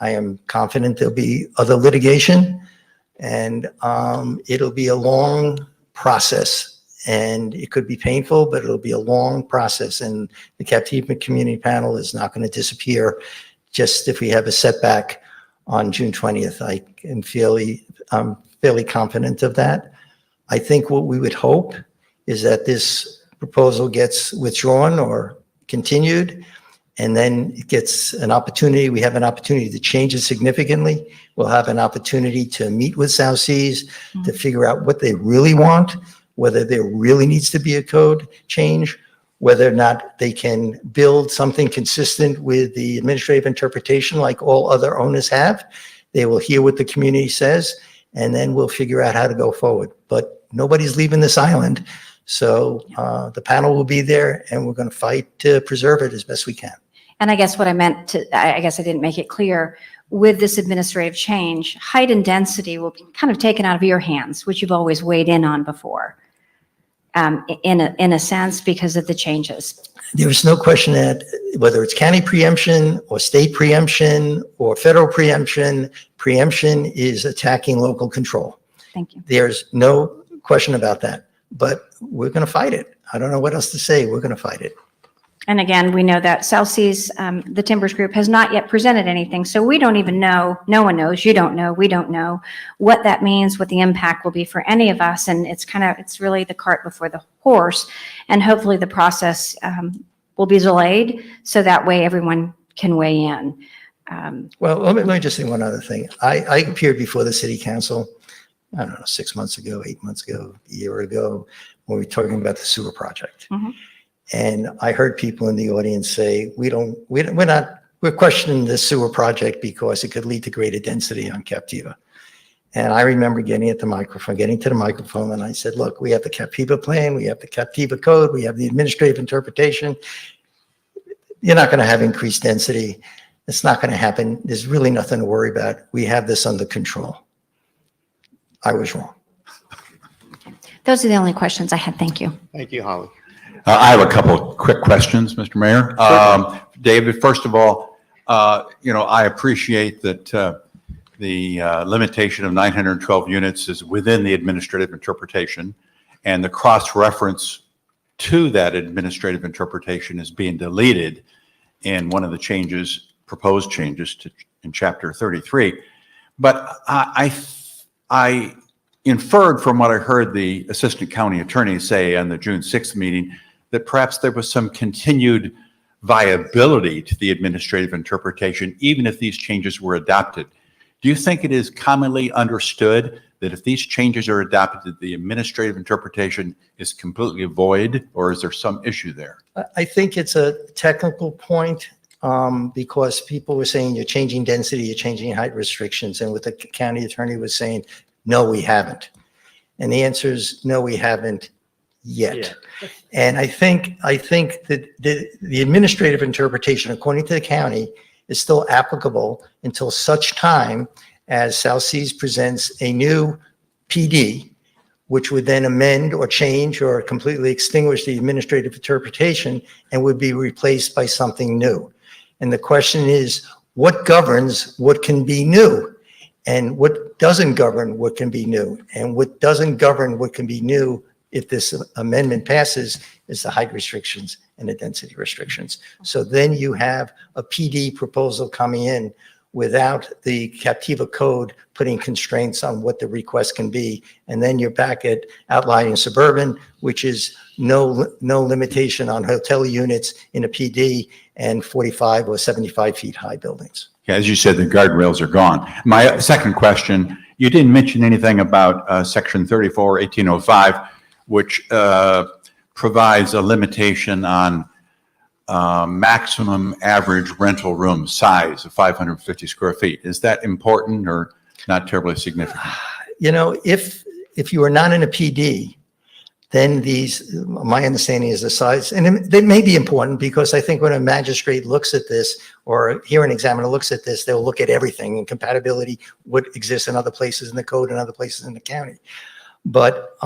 I am confident there'll be other litigation, and it'll be a long process, and it could be painful, but it'll be a long process. And the Captiva Community Panel is not going to disappear just if we have a setback on June 20th. I'm fairly confident of that. I think what we would hope is that this proposal gets withdrawn or continued, and then it gets an opportunity. We have an opportunity to change it significantly. We'll have an opportunity to meet with South Seas to figure out what they really want, whether there really needs to be a code change, whether or not they can build something consistent with the administrative interpretation like all other owners have. They will hear what the community says, and then we'll figure out how to go forward. But nobody's leaving this island. So the panel will be there, and we're going to fight to preserve it as best we can. And I guess what I meant to, I guess I didn't make it clear, with this administrative change, height and density will be kind of taken out of your hands, which you've always weighed in on before, in a sense, because of the changes. There is no question that whether it's county preemption or state preemption or federal preemption, preemption is attacking local control. Thank you. There's no question about that, but we're going to fight it. I don't know what else to say. We're going to fight it. And again, we know that South Seas, the Timbers Group, has not yet presented anything. So we don't even know, no one knows, you don't know, we don't know what that means, what the impact will be for any of us. And it's really the cart before the horse. And hopefully the process will be delayed so that way everyone can weigh in. Well, let me just say one other thing. I appeared before the city council, I don't know, 6 months ago, 8 months ago, a year ago, when we were talking about the sewer project. Mm-hmm. And I heard people in the audience say, we're questioning the sewer project because it could lead to greater density on Captiva. And I remember getting to the microphone, and I said, look, we have the Captiva plan, we have the Captiva code, we have the administrative interpretation. You're not going to have increased density. It's not going to happen. There's really nothing to worry about. We have this under control. I was wrong. Those are the only questions I had. Thank you. Thank you, Holly. I have a couple of quick questions, Mr. Mayor. David, first of all, I appreciate that the limitation of 912 units is within the administrative interpretation, and the cross-reference to that administrative interpretation is being deleted in one of the proposed changes in Chapter 33. But I inferred from what I heard the Assistant County Attorney say on the June 6th meeting that perhaps there was some continued viability to the administrative interpretation, even if these changes were adopted. Do you think it is commonly understood that if these changes are adopted, the administrative interpretation is completely void, or is there some issue there? I think it's a technical point. because people were saying you're changing density, you're changing height restrictions. And what the county attorney was saying, no, we haven't. And the answer is no, we haven't yet. And I think that the administrative interpretation, according to the county, is still applicable until such time as South Seas presents a new PD, which would then amend or change or completely extinguish the administrative interpretation and would be replaced by something new. And the question is, what governs what can be new? And what doesn't govern what can be new? And what doesn't govern what can be new if this amendment passes is the height restrictions and the density restrictions. So then you have a PD proposal coming in without the Captiva code putting constraints on what the request can be. And then you're back at outlying suburban, which is no limitation on hotel units in a PD and 45 or 75 feet high buildings. Yeah, as you said, the guardrails are gone. My second question, you didn't mention anything about Section 34-1805, which provides a limitation on maximum average rental room size of 550 square feet. Is that important or not terribly significant? You know, if you are not in a PD, then my understanding is the size, and they may be important because I think when a magistrate looks at this or a hearing examiner looks at this, they'll look at everything and compatibility, what exists in other places in the code and other places in the county. But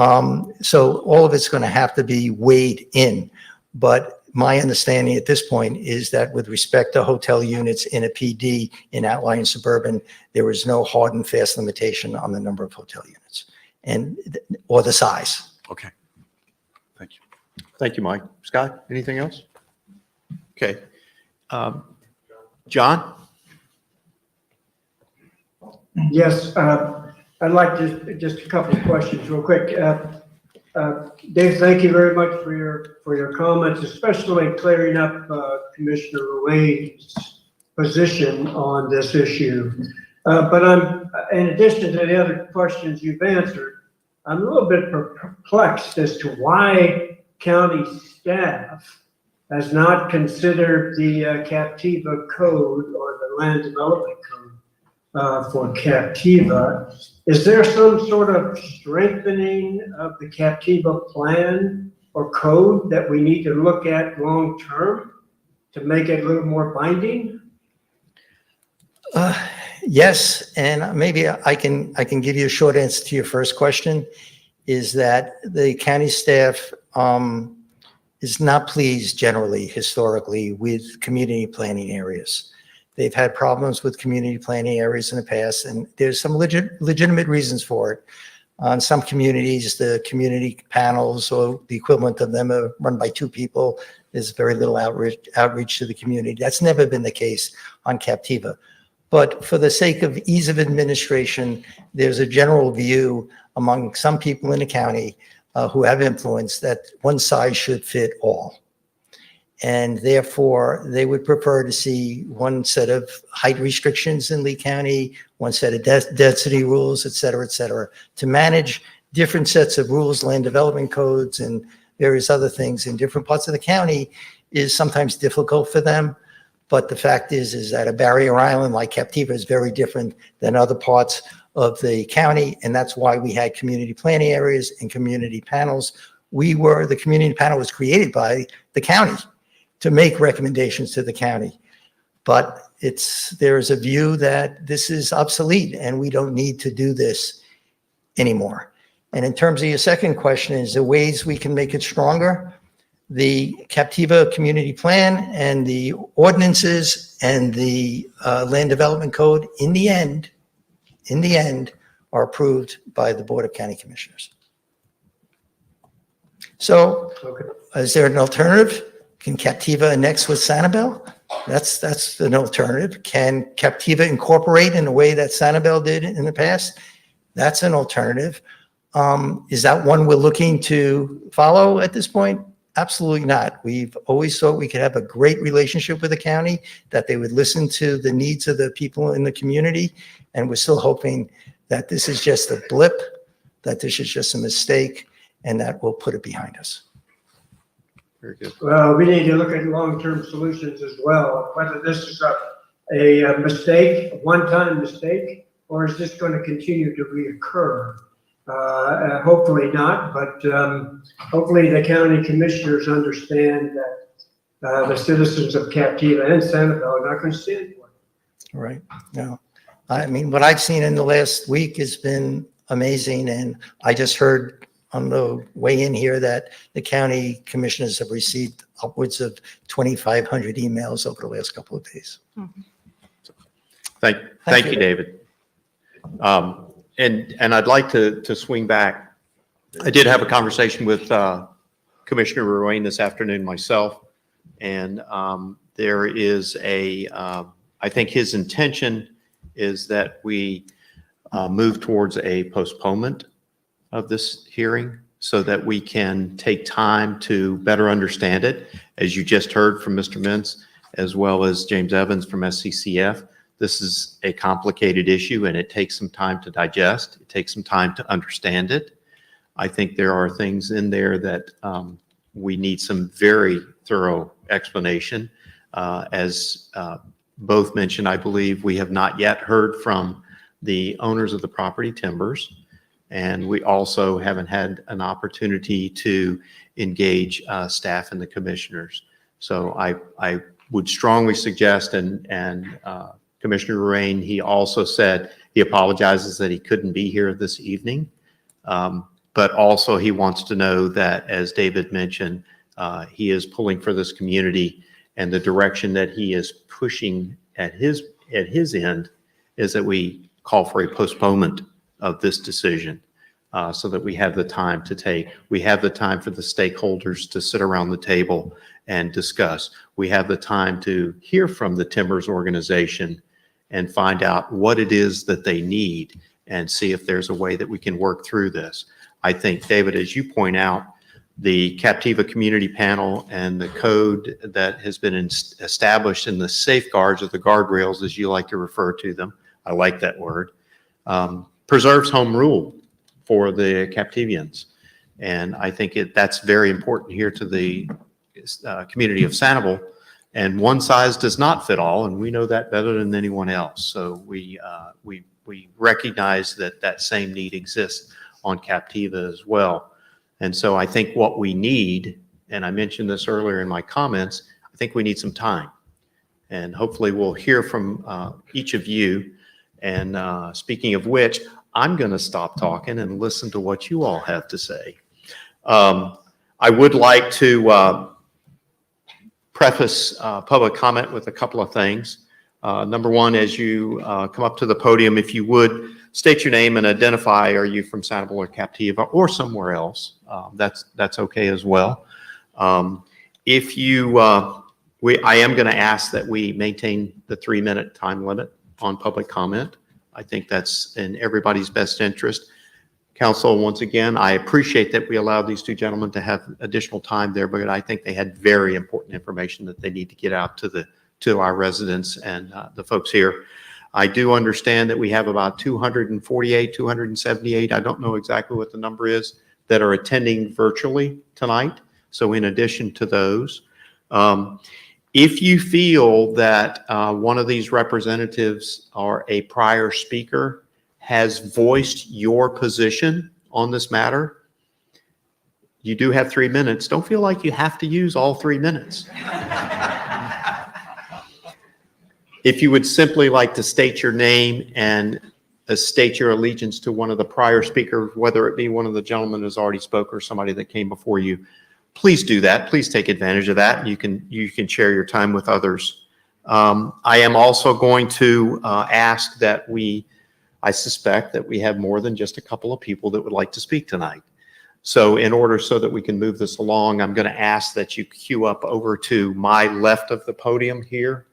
so all of it's going to have to be weighed in. But my understanding at this point is that with respect to hotel units in a PD in outlying suburban, there is no hard and fast limitation on the number of hotel units or the size. Okay. Thank you. Thank you, Mike. Scott, anything else? Okay. John? Yes, I'd like just a couple of questions real quick. Dave, thank you very much for your comments, especially clearing up Commissioner Ruane's position on this issue. But in addition to the other questions you've answered, I'm a little bit perplexed as to why county staff has not considered the Captiva code or the land development code for Captiva. Is there some sort of strengthening of the Captiva plan or code that we need to look at long term to make it a little more binding? Yes, and maybe I can give you a short answer to your first question, is that the county staff is not pleased generally, historically, with community planning areas. They've had problems with community planning areas in the past, and there's some legitimate reasons for it. On some communities, the community panels or the equivalent of them are run by 2 people. There's very little outreach to the community. That's never been the case on Captiva. But for the sake of ease of administration, there's a general view among some people in the county who have influence that one size should fit all. And therefore, they would prefer to see one set of height restrictions in Lee County, one set of density rules, et cetera, to manage different sets of rules, land development codes, and various other things in different parts of the county is sometimes difficult for them. But the fact is that a barrier island like Captiva is very different than other parts of the county. And that's why we had community planning areas and community panels. The community panel was created by the county to make recommendations to the county. But there's a view that this is obsolete and we don't need to do this anymore. And in terms of your second question, is there ways we can make it stronger? The Captiva community plan and the ordinances and the land development code in the end are approved by the Board of County Commissioners. So is there an alternative? Can Captiva annex with Sanibel? That's an alternative. Can Captiva incorporate in the way that Sanibel did in the past? That's an alternative. Is that one we're looking to follow at this point? Absolutely not. We've always thought we could have a great relationship with the county, that they would listen to the needs of the people in the community. And we're still hoping that this is just a blip, that this is just a mistake, and that we'll put it behind us. Very good. Well, we need to look at long-term solutions as well, whether this is a mistake, a one-time mistake, or is this going to continue to reoccur? Hopefully not, but hopefully the county commissioners understand that the citizens of Captiva and Sanibel are not going to stand for it. Right. No, I mean, what I've seen in the last week has been amazing. And I just heard on the way in here that the county commissioners have received upwards of 2,500 emails over the last couple of days. Thank you, David. And I'd like to swing back. I did have a conversation with Commissioner Ruane this afternoon myself, and there is I think his intention is that we move towards a postponement of this hearing so that we can take time to better understand it. As you just heard from Mr. Mintz, as well as James Evans from SCCF, this is a complicated issue and it takes some time to digest. It takes some time to understand it. I think there are things in there that we need some very thorough explanation. As both mentioned, I believe we have not yet heard from the owners of the property Timbers. And we also haven't had an opportunity to engage staff and the commissioners. So I would strongly suggest, and Commissioner Ruane, he also said he apologizes that he couldn't be here this evening. But also he wants to know that, as David mentioned, he is pulling for this community, and the direction that he is pushing at his end is that we call for a postponement of this decision so that we have the time for the stakeholders to sit around the table and discuss. We have the time to hear from the Timbers organization and find out what it is that they need and see if there's a way that we can work through this. I think, David, as you point out, the Captiva Community Panel and the code that has been established in the safeguards, or the guardrails, as you like to refer to them, I like that word, preserves home rule for the Captivians. And I think that's very important here to the community of Sanibel. And one size does not fit all, and we know that better than anyone else. So we recognize that same need exists on Captiva as well. And so I think what we need, and I mentioned this earlier in my comments, I think we need some time. And hopefully we'll hear from each of you. And speaking of which, I'm going to stop talking and listen to what you all have to say. I would like to preface public comment with a couple of things. Number one, as you come up to the podium, if you would state your name and identify, are you from Sanibel or Captiva or somewhere else? That's okay as well. If you, I am going to ask that we maintain the 3-minute time limit on public comment. I think that's in everybody's best interest. Council, once again, I appreciate that we allowed these two gentlemen to have additional time there, but I think they had very important information that they need to get out to our residents and the folks here. I do understand that we have about 248, 278, I don't know exactly what the number is, that are attending virtually tonight. So in addition to those, if you feel that one of these representatives or a prior speaker has voiced your position on this matter, you do have 3 minutes. Don't feel like you have to use all 3 minutes. If you would simply like to state your name and state your allegiance to one of the prior speakers, whether it be one of the gentlemen who's already spoke or somebody that came before you, please do that. Please take advantage of that. You can share your time with others. I am also going to ask that I suspect that we have more than just a couple of people that would like to speak tonight. So in order so that we can move this along, I'm going to ask that you queue up over to my left of the podium here,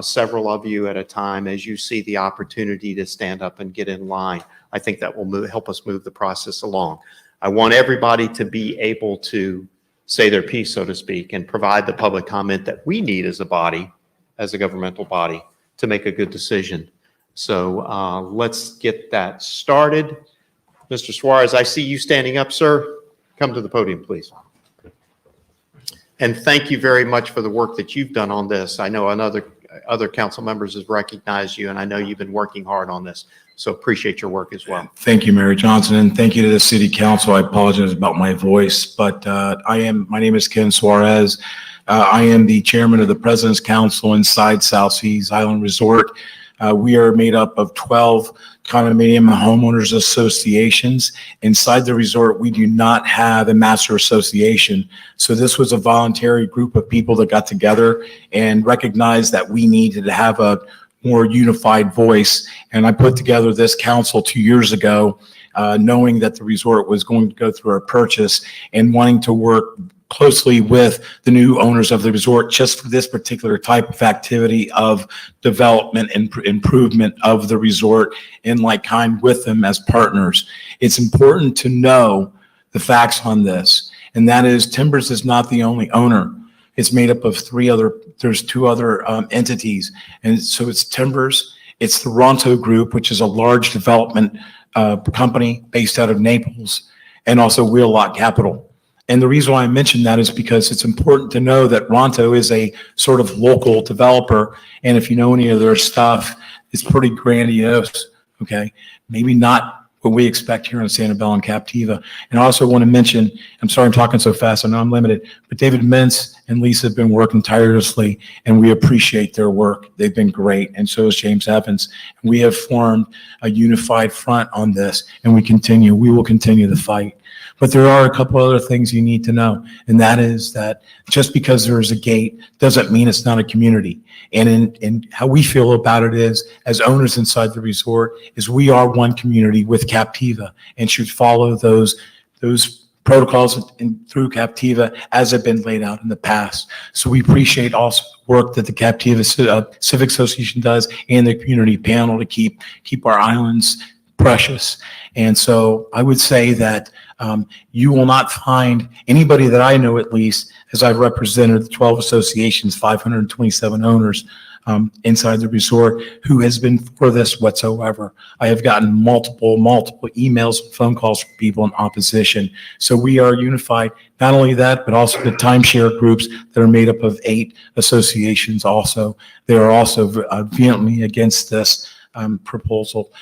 several of you at a time, as you see the opportunity to stand up and get in line. I think that will help us move the process along. I want everybody to be able to say their piece, so to speak, and provide the public comment that we need as a body, as a governmental body, to make a good decision. So let's get that started. Mr. Suarez, I see you standing up, sir. Come to the podium, please. And thank you very much for the work that you've done on this. I know other council members have recognized you, and I know you've been working hard on this. So appreciate your work as well. Thank you, Mayor Johnson, and thank you to the city council. I apologize about my voice, but my name is Ken Suarez. I am the chairman of the President's Council inside South Seas Island Resort. We are made up of 12 condominium and homeowners associations. Inside the resort, we do not have a master association. So this was a voluntary group of people that got together and recognized that we needed to have a more unified voice. And I put together this council 2 years ago, knowing that the resort was going to go through a purchase and wanting to work closely with the new owners of the resort just for this particular type of activity of development and improvement of the resort in like kind with them as partners. It's important to know the facts on this, and that is Timbers is not the only owner. It's made up of there's two other entities. And so it's Timbers, it's the Ronto Group, which is a large development company based out of Naples, and also Wheelock Capital. And the reason why I mention that is because it's important to know that Ronto is a sort of local developer. And if you know any of their stuff, it's pretty grandiose, okay? Maybe not what we expect here in Sanibel and Captiva. And I also want to mention, I'm sorry I'm talking so fast, I know I'm limited, but David Mintz and Lisa have been working tirelessly, and we appreciate their work. They've been great, and so is James Evans. We have formed a unified front on this, and we will continue the fight. But there are a couple other things you need to know, and that is that just because there is a gate doesn't mean it's not a community. And in how we feel about it is, as owners inside the resort, is we are one community with Captiva and should follow those protocols through Captiva as have been laid out in the past. So we appreciate also the work that the Captiva Civic Association does and the community panel to keep our islands precious. And so I would say that you will not find anybody that I know, at least, as I've represented the 12 associations, 527 owners inside the resort, who has been for this whatsoever. I have gotten multiple emails and phone calls from people in opposition. So we are unified. Not only that, but also the timeshare groups that are made up of 8 associations also. They are also vehemently against this proposal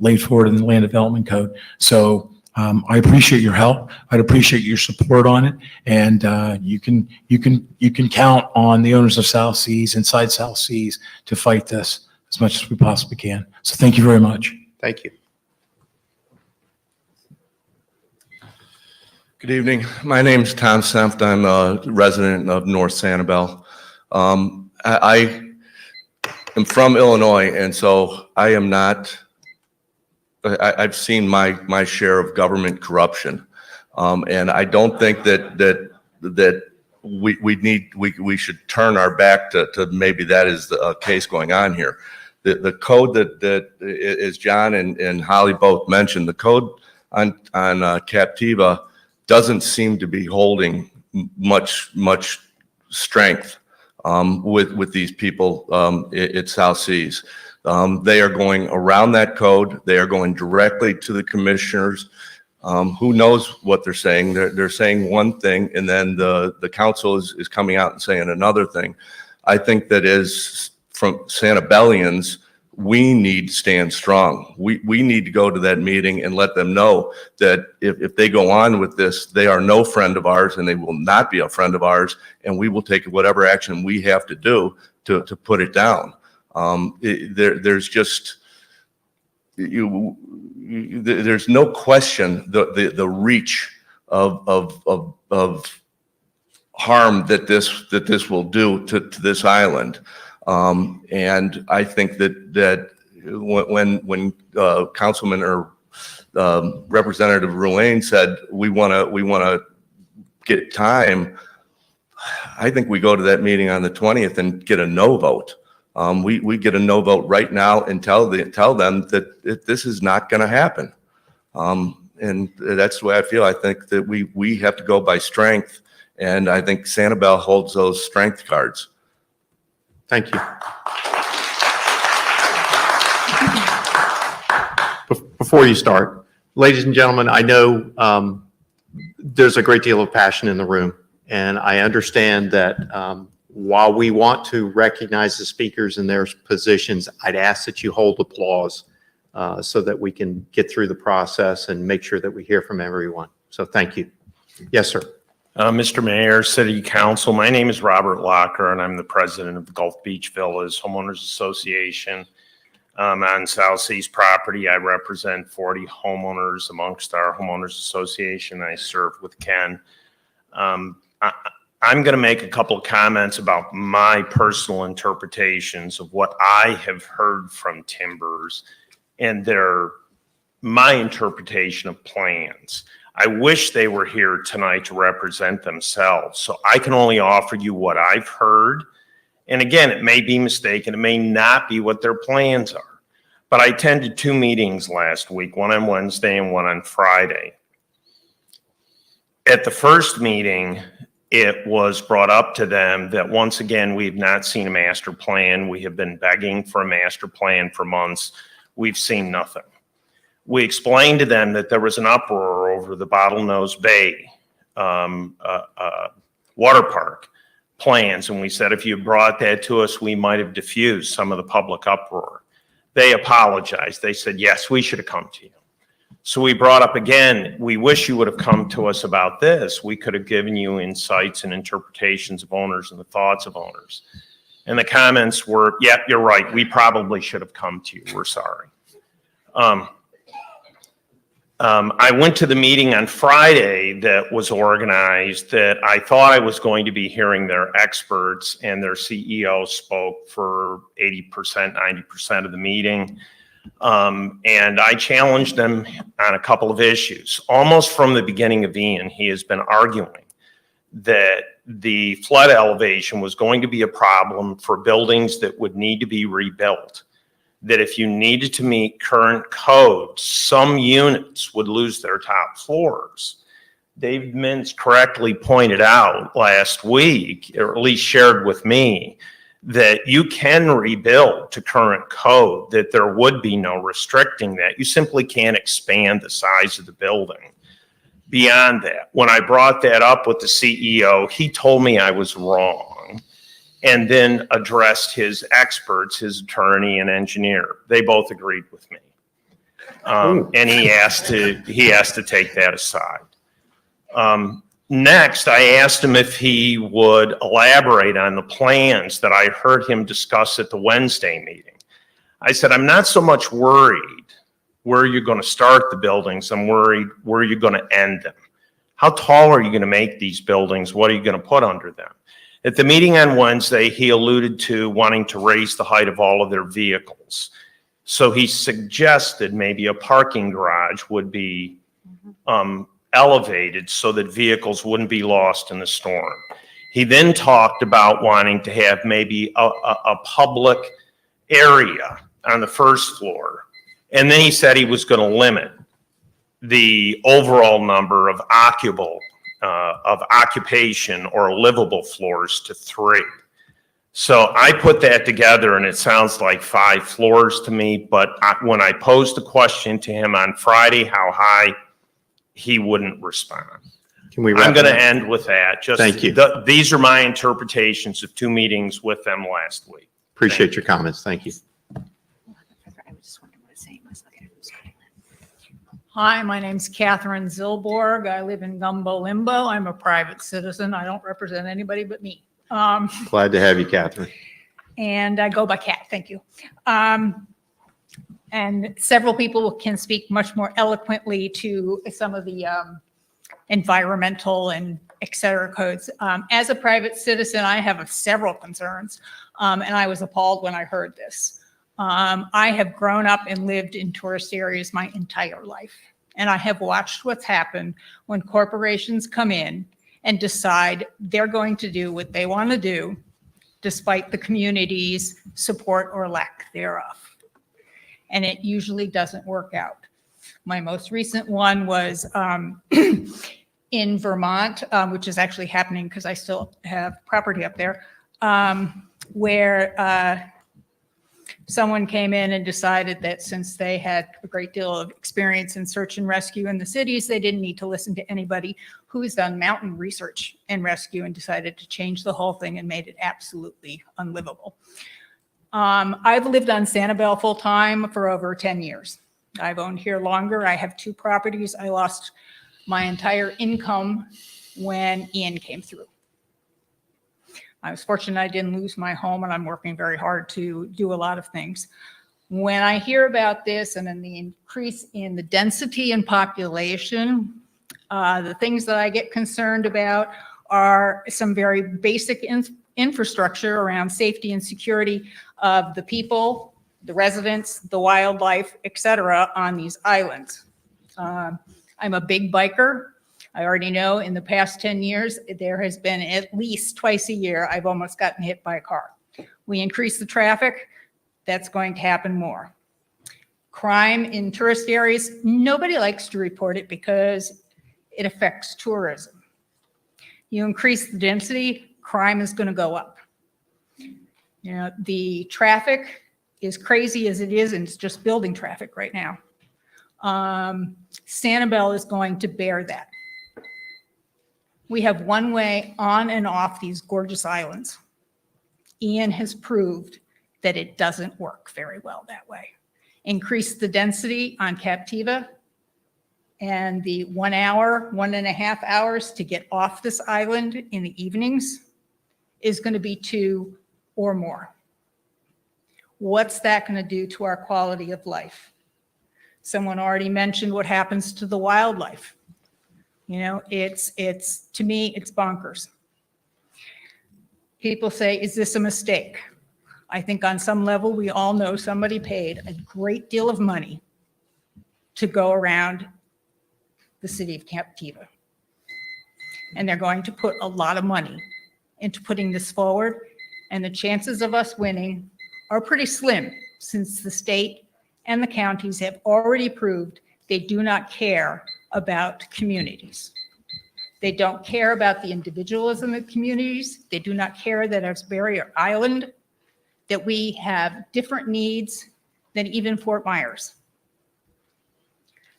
laid forward in the Land Development Code. So I appreciate your help. I'd appreciate your support on it, and you can count on the owners of South Seas, inside South Seas, to fight this as much as we possibly can. So thank you very much. Thank you. Good evening. My name is Tom Senft. I'm a resident of North Sanibel. I am from Illinois, and so I am not. I've seen my share of government corruption, and I don't think that we should turn our back to maybe that is the case going on here. The code that as John and Holly both mentioned, the code on Captiva doesn't seem to be holding much strength with these people at South Seas. They are going around that code. They are going directly to the commissioners. Who knows what they're saying? They're saying one thing, and then the council is coming out and saying another thing. I think that is, from Sanibelians, we need to stand strong. We need to go to that meeting and let them know that if they go on with this, they are no friend of ours, and they will not be a friend of ours, and we will take whatever action we have to do to put it down. There's just there's no question the reach of harm that this will do to this island, and I think that when Councilman or Representative Ruane said we want to get time, I think we go to that meeting on the 20th and get a no vote. We get a no vote right now and tell them that this is not going to happen. And that's the way I feel. I think that we have to go by strength, and I think Sanibel holds those strength cards. Thank you. Before you start, ladies and gentlemen, I know there's a great deal of passion in the room, And I understand that while we want to recognize the speakers in their positions, I'd ask that you hold applause so that we can get through the process and make sure that we hear from everyone. So thank you. Yes, sir. Mr. Mayor, City Council, my name is Robert Locker, and I'm the president of the Gulf Beach Villas Homeowners Association. On South Seas property, I represent 40 homeowners amongst our homeowners association. I serve with Ken. I'm going to make a couple of comments about my personal interpretations of what I have heard from Timbers and my interpretation of plans. I wish they were here tonight to represent themselves. So I can only offer you what I've heard. And again, it may be mistaken. It may not be what their plans are. But I attended 2 meetings last week, one on Wednesday and one on Friday. At the first meeting, it was brought up to them that once again, we've not seen a master plan. We have been begging for a master plan for months. We've seen nothing. We explained to them that there was an uproar over the Bottlenose Bay water park plans. And we said, if you brought that to us, we might have diffused some of the public uproar. They apologized. They said, yes, we should have come to you. So we brought up again, we wish you would have come to us about this. We could have given you insights and interpretations of owners and the thoughts of owners. And the comments were, yep, you're right. We probably should have come to you. We're sorry. I went to the meeting on Friday that was organized that I thought I was going to be hearing their experts, and their CEO spoke for 80%, 90% of the meeting. And I challenged them on a couple of issues. Almost from the beginning of Ian, he has been arguing that the flood elevation was going to be a problem for buildings that would need to be rebuilt. That if you needed to meet current codes, some units would lose their top floors. Dave Mintz correctly pointed out last week, or at least shared with me, that you can rebuild to current code, that there would be no restricting that. You simply can't expand the size of the building. Beyond that, when I brought that up with the CEO, he told me I was wrong, and then addressed his experts, his attorney and engineer. They both agreed with me. And he asked to take that aside. Next, I asked him if he would elaborate on the plans that I heard him discuss at the Wednesday meeting. I said, I'm not so much worried where you're going to start the buildings. I'm worried where you're going to end them. How tall are you going to make these buildings? What are you going to put under them? At the meeting on Wednesday, he alluded to wanting to raise the height of all of their vehicles. So he suggested maybe a parking garage would be elevated so that vehicles wouldn't be lost in the storm. He then talked about wanting to have maybe a public area on the first floor. And then he said he was going to limit the overall number of occupation or livable floors to 3. So I put that together and it sounds like 5 floors to me. But when I posed the question to him on Friday, how high, he wouldn't respond. Can we I'm going to end with that. Just Thank you. These are my interpretations of 2 meetings with them last week. Appreciate your comments. Thank you. Hi, my name's Catherine Zilborg. I live in Gumbo Limbo. I'm a private citizen. I don't represent anybody but me. Glad to have you, Catherine. And I go by Cat, thank you. And several people can speak much more eloquently to some of the environmental and et cetera codes. As a private citizen, I have several concerns, and I was appalled when I heard this. I have grown up and lived in tourist areas my entire life, and I have watched what's happened when corporations come in and decide they're going to do what they want to do, despite the community's support or lack thereof. And it usually doesn't work out. My most recent one was in Vermont, which is actually happening because I still have property up there, where Someone came in and decided that since they had a great deal of experience in search and rescue in the cities, they didn't need to listen to anybody who's done mountain research and rescue, and decided to change the whole thing and made it absolutely unlivable. I've lived on Sanibel full time for over 10 years. I've owned here longer. I have 2 properties. I lost my entire income when Ian came through. I was fortunate I didn't lose my home, and I'm working very hard to do a lot of things. When I hear about this and then the increase in the density and population, the things that I get concerned about are some very basic infrastructure around safety and security of the people, the residents, the wildlife, et cetera, on these islands. I'm a big biker. I already know in the past 10 years, there has been at least twice a year, I've almost gotten hit by a car. We increase the traffic, that's going to happen more. Crime in tourist areas, nobody likes to report it because it affects tourism. You increase the density, crime is going to go up. You know, the traffic, as crazy as it is, and it's just building traffic right now, Sanibel is going to bear that. We have one way on and off these gorgeous islands. Ian has proved that it doesn't work very well that way. Increase the density on Captiva, and the 1 hour, 1.5 hours to get off this island in the evenings is going to be 2 or more. What's that going to do to our quality of life? Someone already mentioned what happens to the wildlife. You know, it's to me, it's bonkers. People say, is this a mistake? I think on some level, we all know somebody paid a great deal of money to go around the city of Captiva. And they're going to put a lot of money into putting this forward. And the chances of us winning are pretty slim, since the state and the counties have already proved they do not care about communities. They don't care about the individualism of communities. They do not care that as Barrier Island, that we have different needs than even Fort Myers.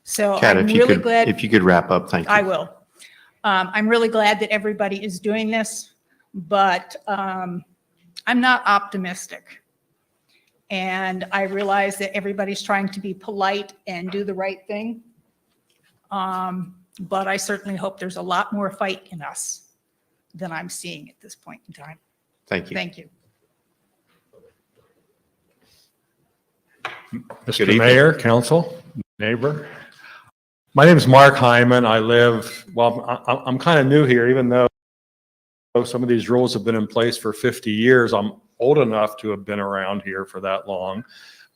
So Kat, I'm if you really could, glad. if you could wrap up, thank you. I will. I'm really glad that everybody is doing this, but I'm not optimistic. And I realize that everybody's trying to be polite and do the right thing. But I certainly hope there's a lot more fight in us than I'm seeing at this point in time. Thank you. Thank you. Good Mr. evening. Mayor, council, neighbor. My name is Mark Hyman. I live, well, I'm kind of new here, even though some of these rules have been in place for 50 years. I'm old enough to have been around here for that long,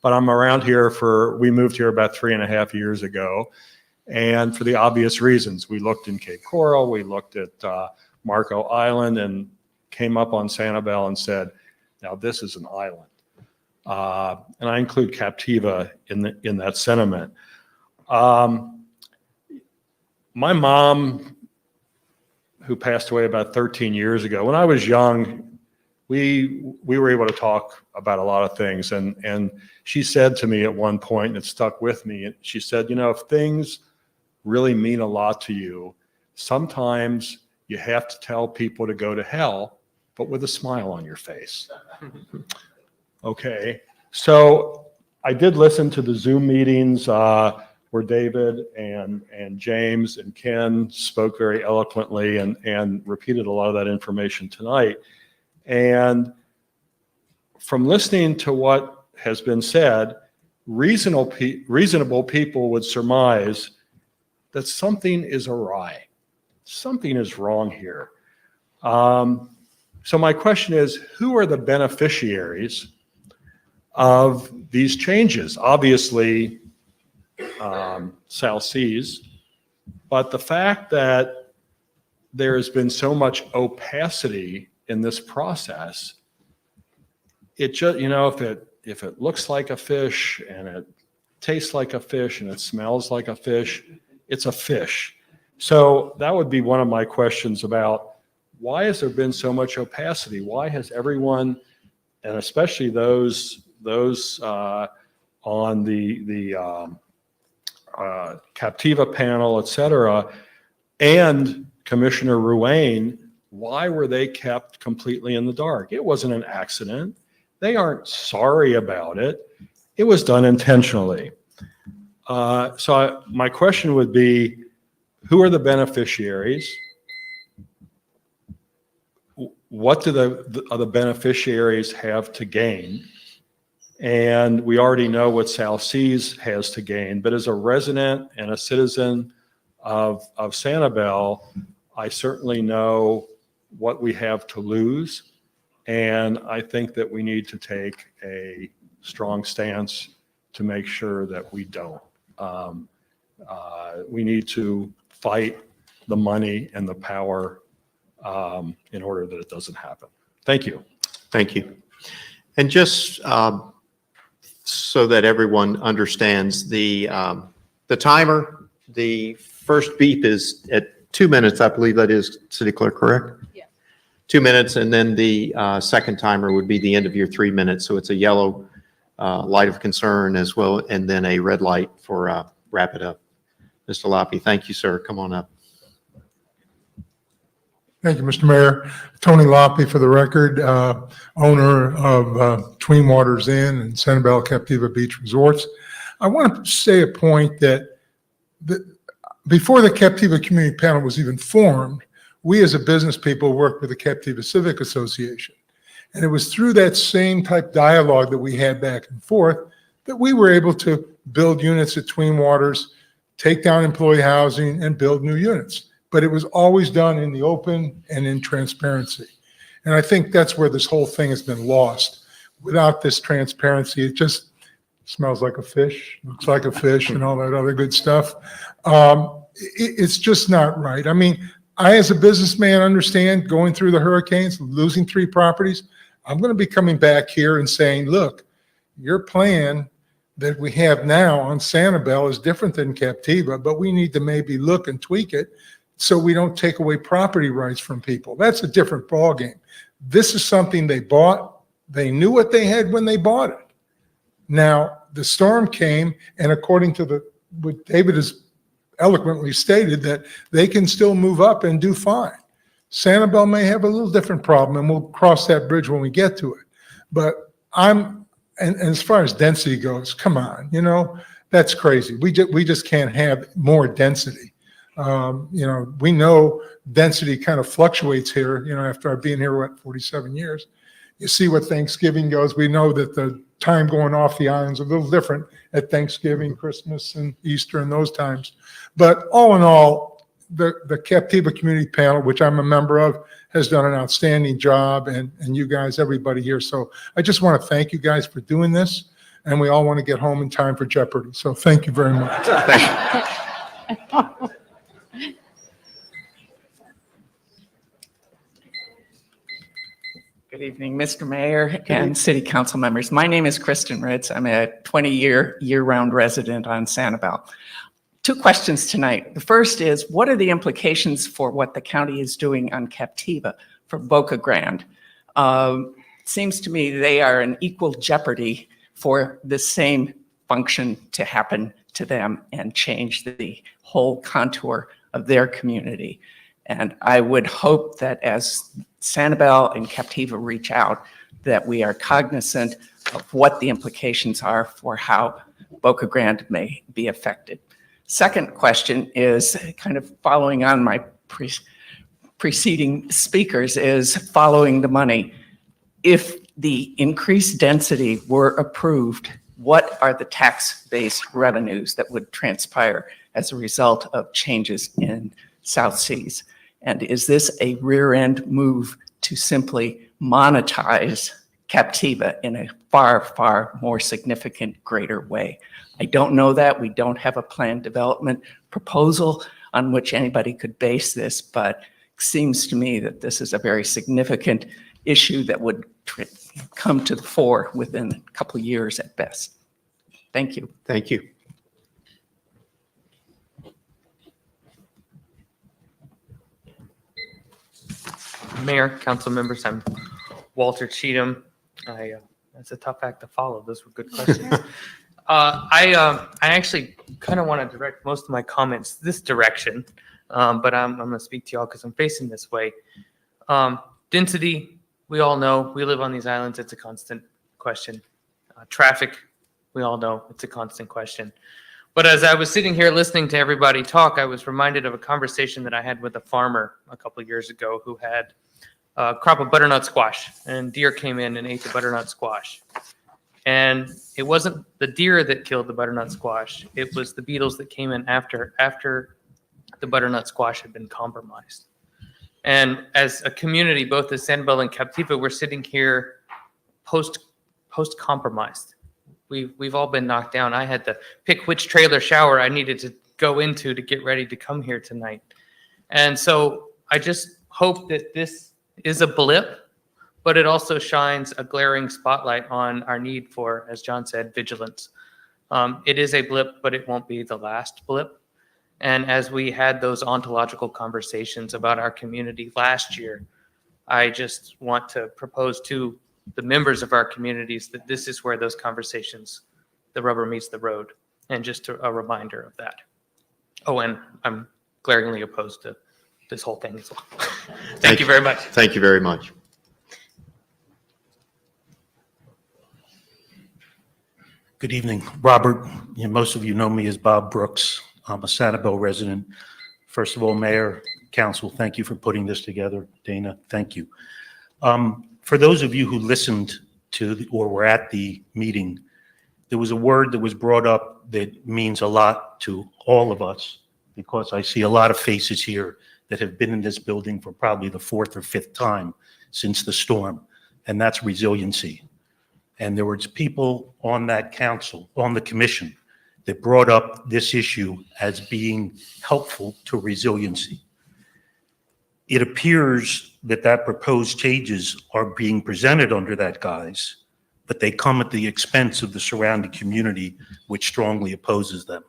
but I'm around here we moved here about 3.5 years ago. And for the obvious reasons, we looked in Cape Coral, we looked at Marco Island, and came up on Sanibel and said, now this is an island. And I include Captiva in that sentiment. My mom, who passed away about 13 years ago, when I was young, we were able to talk about a lot of things. And she said to me at one point, and it stuck with me, and she said, you know, if things really mean a lot to you, sometimes you have to tell people to go to hell, but with a smile on your face. Okay, so I did listen to the Zoom meetings where David and James and Ken spoke very eloquently and repeated a lot of that information tonight. And from listening to what has been said, reasonable people would surmise that something is awry. Something is wrong here. So my question is, who are the beneficiaries of these changes? Obviously, South Seas, but the fact that there has been so much opacity in this process, it just, you know, if it looks like a fish and it tastes like a fish and it smells like a fish, it's a fish. So that would be one of my questions about why has there been so much opacity? Why has everyone, and especially those those on the Captiva panel, et cetera, and Commissioner Ruane, why were they kept completely in the dark? It wasn't an accident. They aren't sorry about it. It was done intentionally. My question would be, who are the beneficiaries? What do the beneficiaries have to gain? And we already know what South Seas has to gain, but as a resident and a citizen of Sanibel, I certainly know what we have to lose. And I think that we need to take a strong stance to make sure that we don't. We need to fight the money and the power in order that it doesn't happen. Thank you. Thank you. And just so that everyone understands, the timer, the first beep is at 2 minutes. I believe that is, City Clerk, correct? Yeah. 2 minutes, and then the second timer would be the end of your 3 minutes. So it's a yellow light of concern as well, and then a red light for wrap it up. Mr. Loppe, thank you, sir. Come on up. Thank you, Mr. Mayor. Tony Loppe, for the record, owner of Twin Waters Inn and Sanibel Captiva Beach Resorts. I want to say a point that before the Captiva Community Panel was even formed, we as a business people worked with the Captiva Civic Association. And it was through that same type dialogue that we had back and forth that we were able to build units at Twin Waters, take down employee housing, and build new units. But it was always done in the open and in transparency. And I think that's where this whole thing has been lost. Without this transparency, it just smells like a fish, looks like a fish, and all that other good stuff. It's just not right. I mean, I, as a businessman, understand going through the hurricanes, losing 3 properties. I'm going to be coming back here and saying, look, your plan that we have now on Sanibel is different than Captiva, but we need to maybe look and tweak it so we don't take away property rights from people. That's a different ballgame. This is something they bought. They knew what they had when they bought it. Now, the storm came, and according to what David has eloquently stated, that they can still move up and do fine. Sanibel may have a little different problem, and we'll cross that bridge when we get to it. But and as far as density goes, come on, that's crazy. We just can't have more density. We know density kind of fluctuates here, after I've been here, 47 years. You see what Thanksgiving goes. We know that the time going off the island's a little different at Thanksgiving, Christmas, and Easter and those times. But all in all, the Captiva Community Panel, which I'm a member of, has done an outstanding job, and you guys, everybody here. So I just want to thank you guys for doing this, and we all want to get home in time for Jeopardy. So thank you very much. Thank you. Good evening, Mr. Mayor and City Council members. My name is Kristen Ritz. I'm a 20-year, year-round resident on Sanibel. 2 questions tonight. The first is, what are the implications for what the county is doing on Captiva for Boca Grande? Seems to me they are in equal jeopardy for the same function to happen to them and change the whole contour of their community. And I would hope that as Sanibel and Captiva reach out, that we are cognizant of what the implications are for how Boca Grande may be affected. Second question is kind of following on my preceding speakers, is following the money. If the increased density were approved, what are the tax-based revenues that would transpire as a result of changes in South Seas? And is this a rear-end move to simply monetize Captiva in a far, far more significant, greater way? I don't know that. We don't have a planned development proposal on which anybody could base this, but it seems to me that this is a very significant issue that would come to the fore within a couple of years at best. Thank you. Thank you. Mayor, council members, I'm Walter Cheatham. I That's a tough act to follow. Those were good questions. I actually kind of want to direct most of my comments this direction, but I'm going to speak to y'all because I'm facing this way. Density, we all know. We live on these islands. It's a constant question. Traffic, we all know. It's a constant question. But as I was sitting here listening to everybody talk, I was reminded of a conversation that I had with a farmer a couple of years ago who had a crop of butternut squash, and deer came in and ate the butternut squash. And it wasn't the deer that killed the butternut squash. It was the beetles that came in after the butternut squash had been compromised. And as a community, both as Sanibel and Captiva, we're sitting here post-compromised. We've all been knocked down. I had to pick which trailer shower I needed to go into to get ready to come here tonight. And so I just hope that this is a blip, but it also shines a glaring spotlight on our need for, as John said, vigilance. It is a blip, but it won't be the last blip. And as we had those ontological conversations about our community last year, I just want to propose to the members of our communities that this is where those conversations, the rubber meets the road, and just a reminder of that. Oh, and I'm glaringly opposed to this whole thing as well. Thank you very much. Thank you very much. Good evening, Robert. Most of you know me as Bob Brooks. I'm a Sanibel resident. First of all, Mayor, Council, thank you for putting this together. Dana, thank you. For those of you who listened to or were at the meeting, there was a word that was brought up that means a lot to all of us, because I see a lot of faces here that have been in this building for probably the 4th or 5th time since the storm, and that's resiliency. And there were people on that council, on the commission, that brought up this issue as being helpful to resiliency. It appears that proposed changes are being presented under that guise, but they come at the expense of the surrounding community, which strongly opposes them.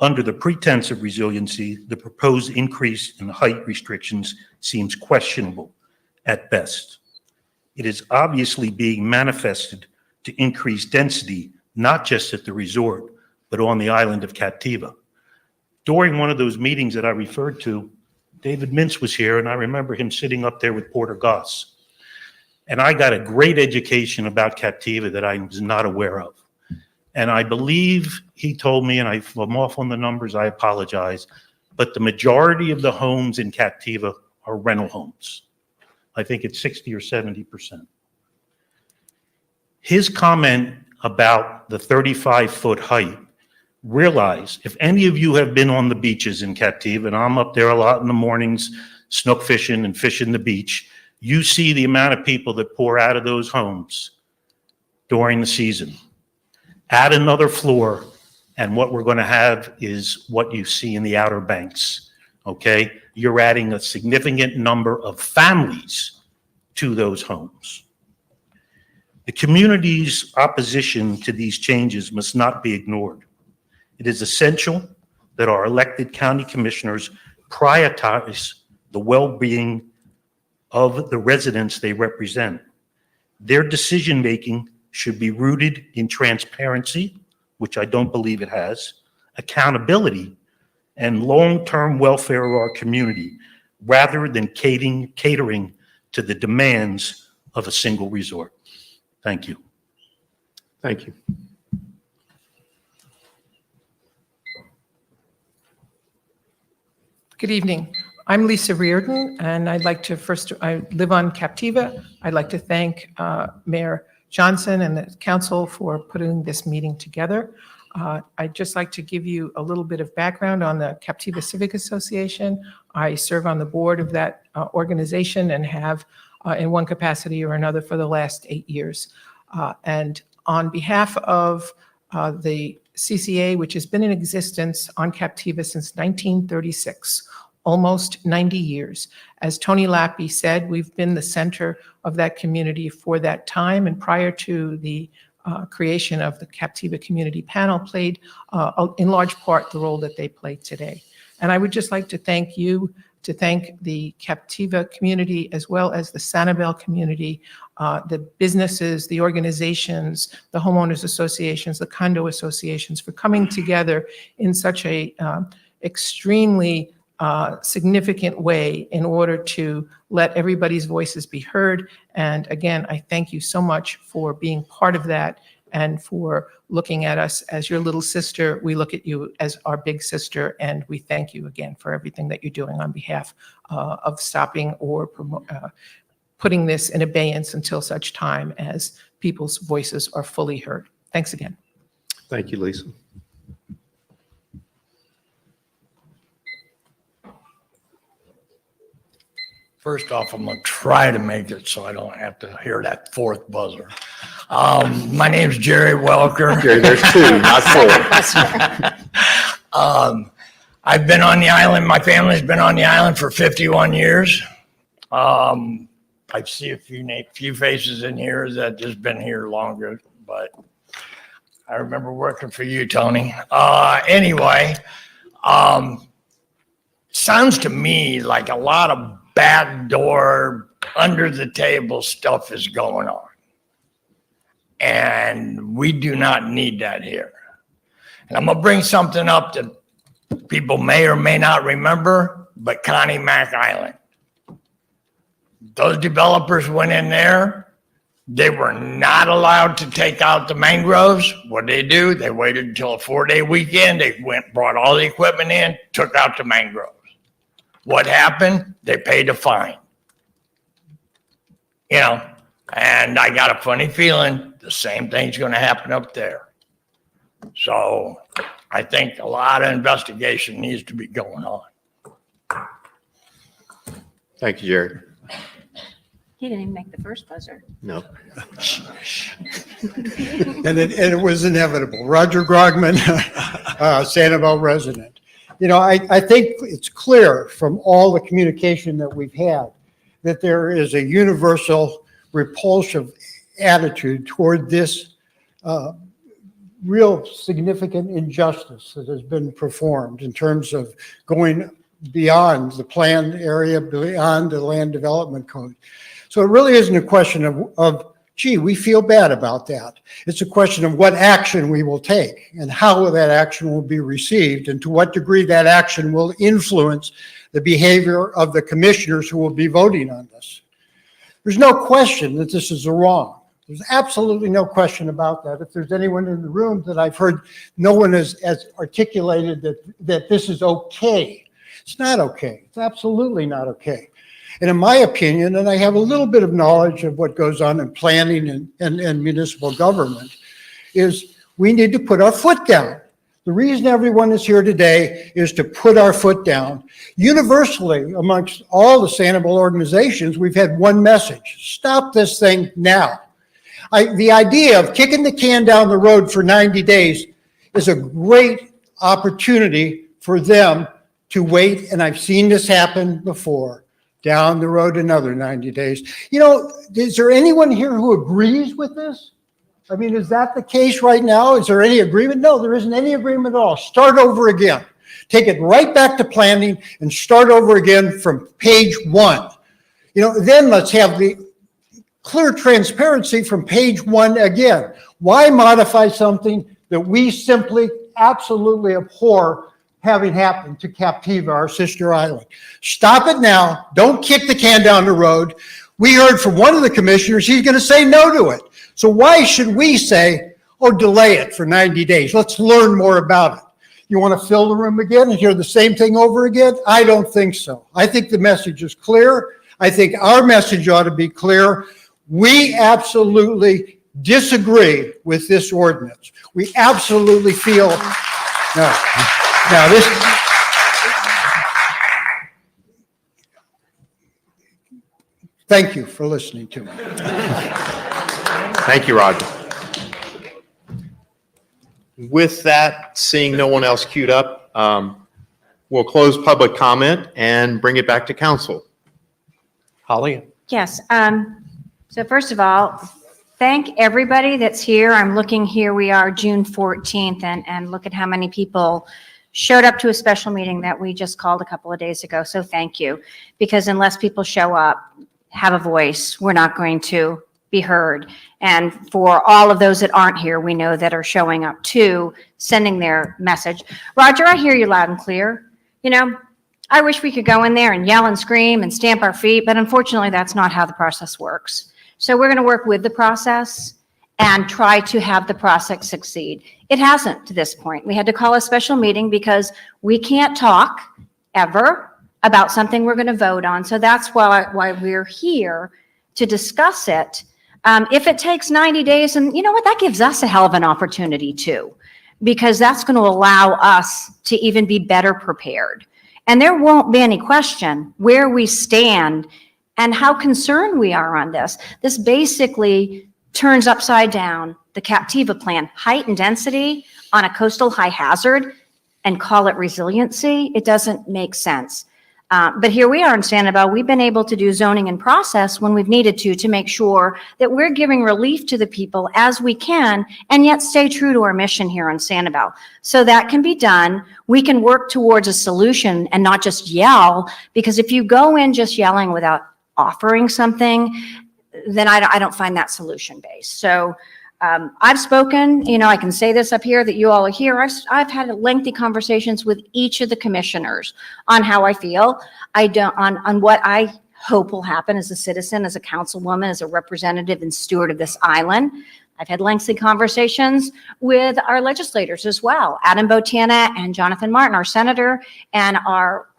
Under the pretense of resiliency, the proposed increase in height restrictions seems questionable at best. It is obviously being manifested to increase density, not just at the resort, but on the island of Captiva. During one of those meetings that I referred to, David Mintz was here, and I remember him sitting up there with Porter Goss. And I got a great education about Captiva that I was not aware of. And I believe he told me, and I'm off on the numbers, I apologize, but the majority of the homes in Captiva are rental homes. I think it's 60 or 70%. His comment about the 35-foot height, realize if any of you have been on the beaches in Captiva, and I'm up there a lot in the mornings, snook fishing and fishing the beach, you see the amount of people that pour out of those homes during the season. Add another floor, and what we're going to have is what you see in the Outer Banks, okay? You're adding a significant number of families to those homes. The community's opposition to these changes must not be ignored. It is essential that our elected county commissioners prioritize the well-being of the residents they represent. Their decision-making should be rooted in transparency, which I don't believe it has, accountability, and long-term welfare of our community, rather than catering to the demands of a single resort. Thank you. Thank you. Good evening. I'm Lisa Reardon, and I'd like to I live on Captiva. I'd like to thank Mayor Johnson and the council for putting this meeting together. I'd just like to give you a little bit of background on the Captiva Civic Association. I serve on the board of that organization and have in one capacity or another for the last 8 years. And on behalf of the CCA, which has been in existence on Captiva since 1936, almost 90 years. As Tony Lappy said, we've been the center of that community for that time, and prior to the creation of the Captiva Community Panel played in large part the role that they play today. And I would just like to thank you to thank the Captiva community as well as the Sanibel community, the businesses, the organizations, the homeowners associations, the condo associations for coming together in such a extremely significant way in order to let everybody's voices be heard. And again, I thank you so much for being part of that and for looking at us as your little sister. We look at you as our big sister, and we thank you again for everything that you're doing on behalf of stopping or putting this in abeyance until such time as people's voices are fully heard. Thanks again. Thank you, Lisa. First off, I'm gonna try to make it so I don't have to hear that fourth buzzer. My name's Jerry Welker. Jerry, there's two, not four. I've been on the island, my family's been on the island for 51 years. I see a few faces in here that just been here longer, but I remember working for you, Tony. Anyway, sounds to me like a lot of backdoor, under the table stuff is going on. And we do not need that here. And I'm gonna bring something up that people may or may not remember, but Connie Mack Island. Those developers went in there. They were not allowed to take out the mangroves. What did they do? They waited until a 4-day weekend. They went, brought all the equipment in, took out the mangroves. What happened? They paid a fine. You know, and I got a funny feeling the same thing's going to happen up there. So I think a lot of investigation needs to be going on. Thank you, Jerry. He didn't even make the first buzzer. No. And it was inevitable. Roger Grogman, Sanibel resident. You know, I think it's clear from all the communication that we've had that there is a universal repulsive attitude toward this real significant injustice that has been performed in terms of going beyond the planned area, beyond the land development code. So it really isn't a question of gee, we feel bad about that. It's a question of what action we will take and how that action will be received and to what degree that action will influence the behavior of the commissioners who will be voting on this. There's no question that this is wrong. There's absolutely no question about that. If there's anyone in the room that I've heard, no one has articulated that this is okay. It's not okay. It's absolutely not okay. And in my opinion, and I have a little bit of knowledge of what goes on in planning and municipal government, is we need to put our foot down. The reason everyone is here today is to put our foot down. Universally, amongst all the Sanibel organizations, we've had one message: stop this thing now. The idea of kicking the can down the road for 90 days is a great opportunity for them to wait, and I've seen this happen before. Down the road another 90 days. You know, is there anyone here who agrees with this? I mean, is that the case right now? Is there any agreement? No, there isn't any agreement at all. Start over again. Take it right back to planning and start over again from page 1. You know, then let's have the clear transparency from page 1 again. Why modify something that we simply absolutely abhor having happened to Captiva, our sister island? Stop it now. Don't kick the can down the road. We heard from one of the commissioners, he's going to say no to it. So why should we say, oh, delay it for 90 days? Let's learn more about it. You want to fill the room again and hear the same thing over again? I don't think so. I think the message is clear. I think our message ought to be clear. We absolutely disagree with this ordinance. We absolutely feel, now this, thank you for listening to me. Thank you, Roger. With that, seeing no one else queued up, we'll close public comment and bring it back to council. Holly? Yes. So first of all, thank everybody that's here. I'm looking here, we are June 14th, and look at how many people showed up to a special meeting that we just called a couple of days ago. So thank you. Because unless people show up, have a voice, we're not going to be heard. And for all of those that aren't here, we know that are showing up too, sending their message. Roger, I hear you loud and clear. You know, I wish we could go in there and yell and scream and stamp our feet, but unfortunately, that's not how the process works. So we're going to work with the process and try to have the process succeed. It hasn't to this point. We had to call a special meeting because we can't talk ever about something we're going to vote on. So that's why we're here to discuss it. If it takes 90 days, and you know what, that gives us a hell of an opportunity too, because that's going to allow us to even be better prepared. And there won't be any question where we stand and how concerned we are on this. This basically turns upside down the Captiva plan, height and density on a coastal high hazard, and call it resiliency. It doesn't make sense. But here we are in Sanibel. We've been able to do zoning and process when we've needed to make sure that we're giving relief to the people as we can, and yet stay true to our mission here on Sanibel. So that can be done. We can work towards a solution and not just yell, because if you go in just yelling without offering something, then I don't find that solution based. So I've spoken, you know, I can say this up here that you all are here. I've had lengthy conversations with each of the commissioners on how I feel. On what I hope will happen as a citizen, as a councilwoman, as a representative and steward of this island. I've had lengthy conversations with our legislators as well. Adam Botana and Jonathan Martin, our senator, and our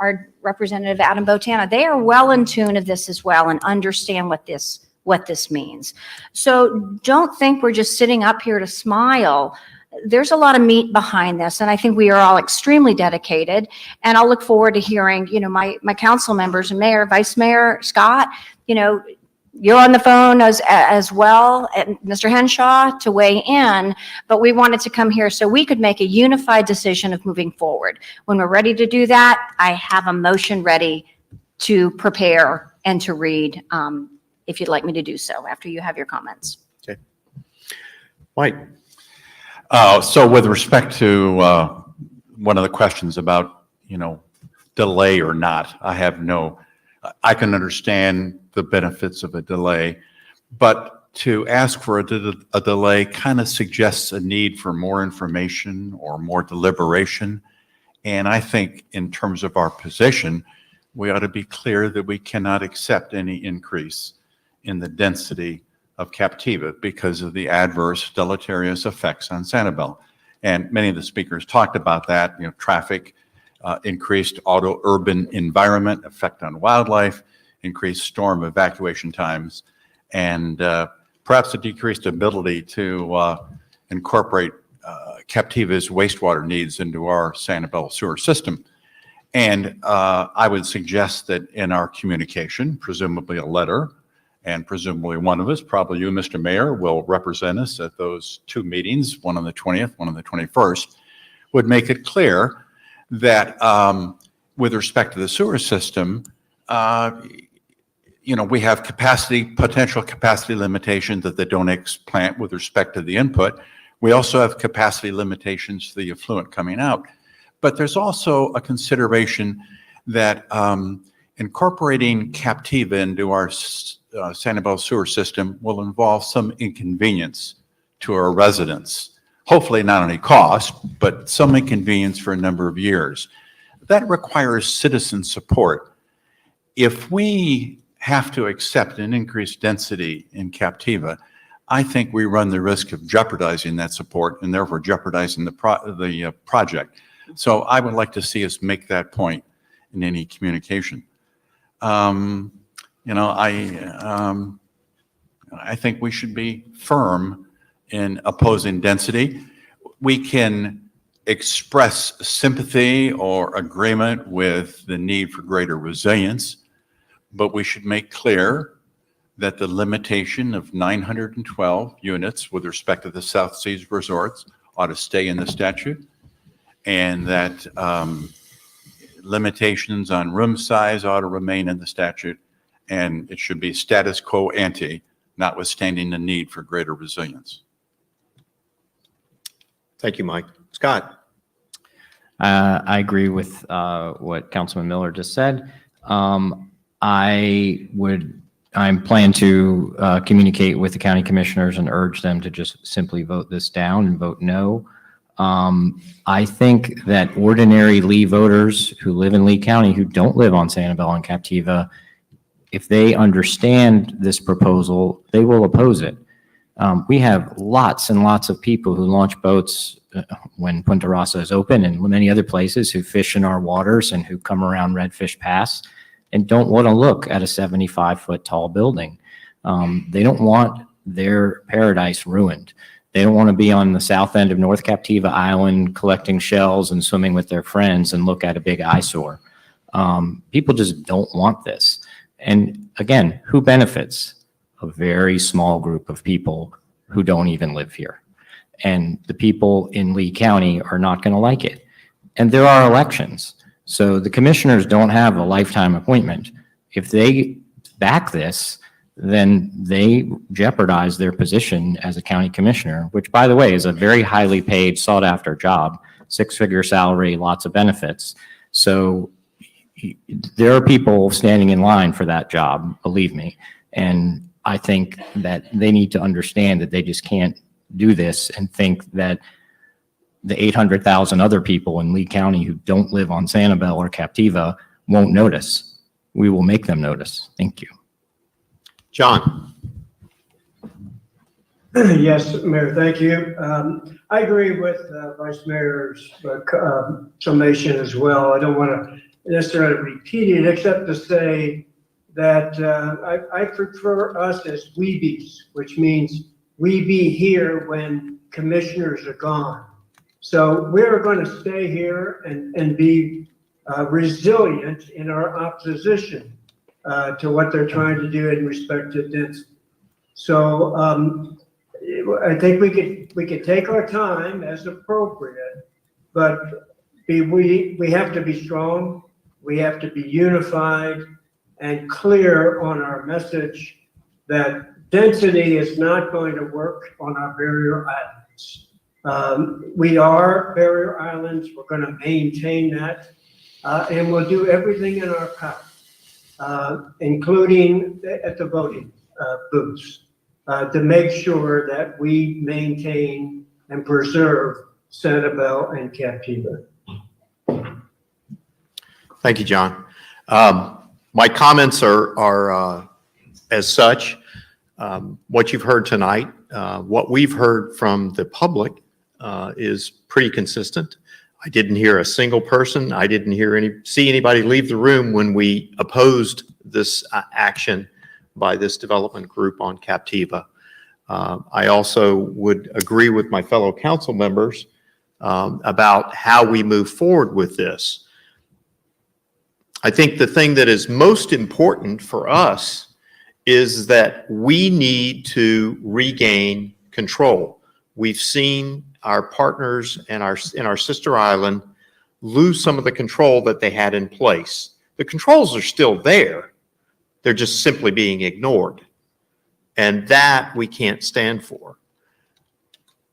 representative Adam Botana. They are well in tune of this as well and understand what this means. So don't think we're just sitting up here to smile. There's a lot of meat behind this, and I think we are all extremely dedicated. And I'll look forward to hearing, you know, my council members and mayor, vice mayor Scott, you know, you're on the phone as well, and Mr. Henshaw to weigh in, but we wanted to come here so we could make a unified decision of moving forward. When we're ready to do that, I have a motion ready to prepare and to read, if you'd like me to do so after you have your comments. Okay. Mike. So with respect to one of the questions about, you know, delay or not, I can understand the benefits of a delay, but to ask for a delay kind of suggests a need for more information or more deliberation. And I think in terms of our position, we ought to be clear that we cannot accept any increase in the density of Captiva because of the adverse deleterious effects on Sanibel. And many of the speakers talked about that, you know, traffic, increased auto-urban environment, effect on wildlife, increased storm evacuation times, and perhaps a decreased ability to incorporate Captiva's wastewater needs into our Sanibel sewer system. And I would suggest that in our communication, presumably a letter, and presumably one of us, probably you, Mr. Mayor, will represent us at those two meetings, one on the 20th, one on the 21st, would make it clear that with respect to the sewer system, you know, we have potential capacity limitations that the Donex plant with respect to the input. We also have capacity limitations to the effluent coming out. But there's also a consideration that incorporating Captiva into our Sanibel sewer system will involve some inconvenience to our residents. Hopefully not any cost, but some inconvenience for a number of years. That requires citizen support. If we have to accept an increased density in Captiva, I think we run the risk of jeopardizing that support and therefore jeopardizing the project. So I would like to see us make that point in any communication. You know, I think we should be firm in opposing density. We can express sympathy or agreement with the need for greater resilience, but we should make clear that the limitation of 912 units with respect to the South Seas resorts ought to stay in the statute, and that limitations on room size ought to remain in the statute, and it should be status quo ante, notwithstanding the need for greater resilience. Thank you, Mike. Scott. I agree with what Councilman Miller just said. I plan to communicate with the county commissioners and urge them to just simply vote this down and vote no. I think that ordinary Lee voters who live in Lee County, who don't live on Sanibel and Captiva, if they understand this proposal, they will oppose it. We have lots and lots of people who launch boats when Punta Rasa is open and many other places who fish in our waters and who come around Redfish Pass and don't want to look at a 75-foot tall building. They don't want their paradise ruined. They don't want to be on the south end of North Captiva Island collecting shells and swimming with their friends and look at a big eyesore. People just don't want this. And again, who benefits? A very small group of people who don't even live here. And the people in Lee County are not going to like it. And there are elections. So the commissioners don't have a lifetime appointment. If they back this, then they jeopardize their position as a county commissioner, which, by the way, is a very highly paid, sought-after job, 6-figure salary, lots of benefits. So there are people standing in line for that job, believe me. And I think that they need to understand that they just can't do this and think that the 800,000 other people in Lee County who don't live on Sanibel or Captiva won't notice. We will make them notice. Thank you. John. Yes, Mayor, thank you. I agree with Vice Mayor's summation as well. I don't want to necessarily repeat it, except to say that I prefer us as weebies, which means we be here when commissioners are gone. So we're going to stay here and be resilient in our opposition to what they're trying to do in respect to density. So I think we could take our time as appropriate, but we have to be strong. We have to be unified and clear on our message that density is not going to work on our barrier islands. We are barrier islands. We're going to maintain that, and we'll do everything in our power, including at the voting booths, to make sure that we maintain and preserve Sanibel and Captiva. Thank you, John. My comments are as such. What you've heard tonight, what we've heard from the public is pretty consistent. I didn't hear a single person. I didn't see anybody leave the room when we opposed this action by this development group on Captiva. I also would agree with my fellow council members about how we move forward with this. I think the thing that is most important for us is that we need to regain control. We've seen our partners and in our sister island lose some of the control that they had in place. The controls are still there. They're just simply being ignored. And that we can't stand for.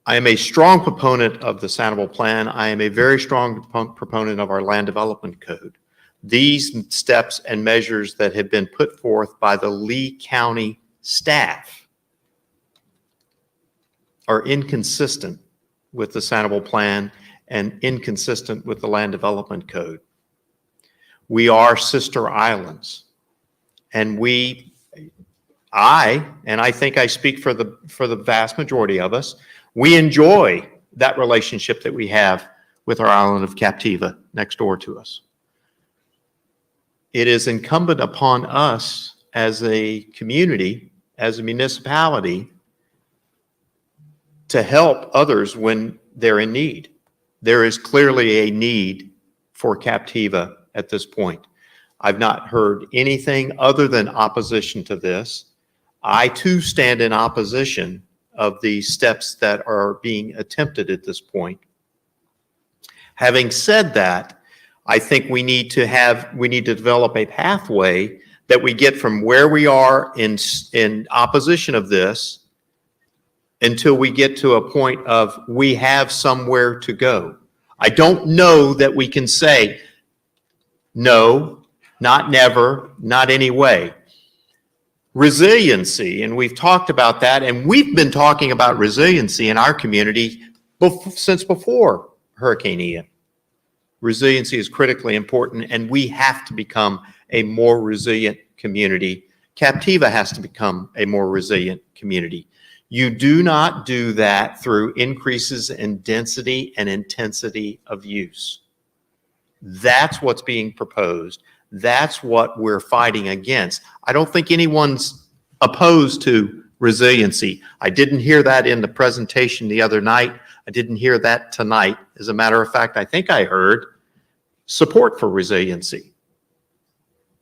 I am a strong proponent of the Sanibel Plan. I am a very strong proponent of our Land Development Code. These steps and measures that have been put forth by the Lee County staff are inconsistent with the Sanibel Plan and inconsistent with the Land Development Code. We are sister islands, and I think I speak for the vast majority of us, we enjoy that relationship that we have with our island of Captiva next door to us. It is incumbent upon us as a community, as a municipality, to help others when they're in need. There is clearly a need for Captiva at this point. I've not heard anything other than opposition to this. I too stand in opposition of the steps that are being attempted at this point. Having said that, I think we need to develop a pathway that we get from where we are in opposition of this until we get to a point of we have somewhere to go. I don't know that we can say, no, not never, not any way. Resiliency, and we've talked about that, and we've been talking about resiliency in our community since before Hurricane Ian. Resiliency is critically important, and we have to become a more resilient community. Captiva has to become a more resilient community. You do not do that through increases in density and intensity of use. That's what's being proposed. That's what we're fighting against. I don't think anyone's opposed to resiliency. I didn't hear that in the presentation the other night. I didn't hear that tonight. As a matter of fact, I think I heard support for resiliency.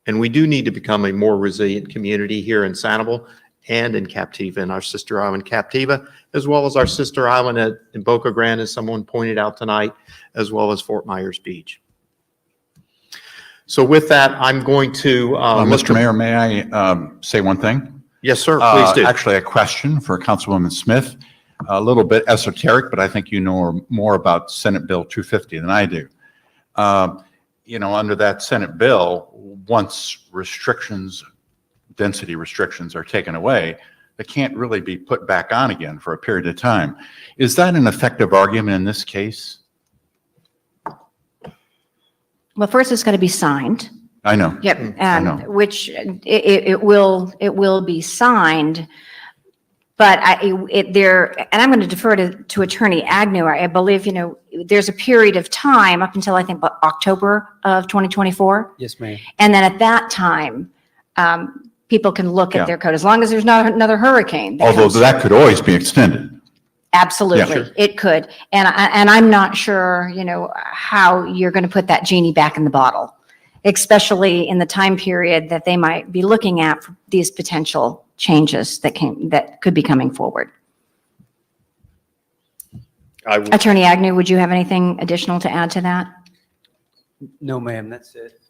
And we do need to become a more resilient community here in Sanibel and in Captiva, and our sister island Captiva, as well as our sister island in Boca Grande, as someone pointed out tonight, as well as Fort Myers Beach. So with that, I'm going to Mr. Mayor, may I say one thing? Yes, sir. Please do. Actually, a question for Councilwoman Smith. A little bit esoteric, but I think you know more about Senate Bill 250 than I do. You know, under that Senate bill, once restrictions, density restrictions are taken away, they can't really be put back on again for a period of time. Is that an effective argument in this case? Well, first it's got to be signed. I know. Yep, I know. which it will be signed, but and I'm going to defer to Attorney Agnew. I believe, you know, there's a period of time up until I think October of 2024. Yes, ma'am. And then at that time, people can look at their code, as long as there's not another hurricane. Although that could always be extended. Absolutely, Yeah, sure. it could. And I'm not sure, you know, how you're going to put that genie back in the bottle, especially in the time period that they might be looking at for these potential changes that could be coming forward. Attorney Agnew, would you have anything additional to add to that? No, ma'am, that's it.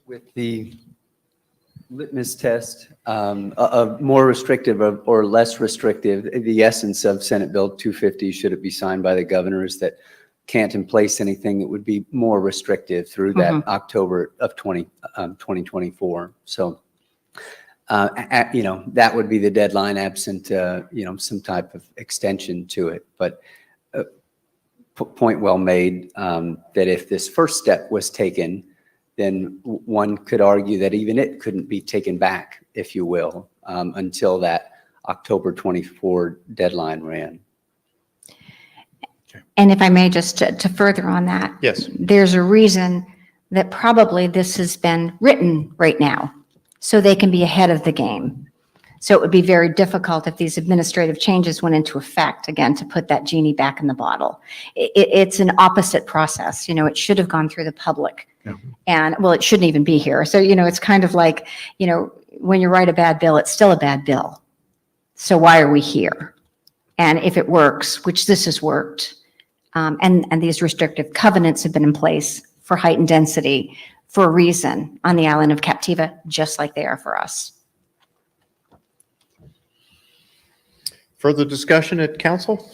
With the litmus test, more restrictive or less restrictive, the essence of Senate Bill 250, should it be signed by the governors, that can't in place anything that would be more restrictive through that October of 2024. So, you know, that would be the deadline, absent, you know, some type of extension to it. But point well made, that if this first step was taken, then one could argue that even it couldn't be taken back, if you will, until that October 24 deadline ran. And if I may, just to further on that. Yes. There's a reason that probably this has been written right now, so they can be ahead of the game. So it would be very difficult if these administrative changes went into effect, again, to put that genie back in the bottle. It's an opposite process. You know, it should have gone through the public. Yeah. And, well, it shouldn't even be here. So, you know, it's kind of like, you know, when you write a bad bill, it's still a bad bill. So why are we here? And if it works, which this has worked, and these restrictive covenants have been in place for height and density for a reason on the island of Captiva, just like they are for us. Further discussion at council?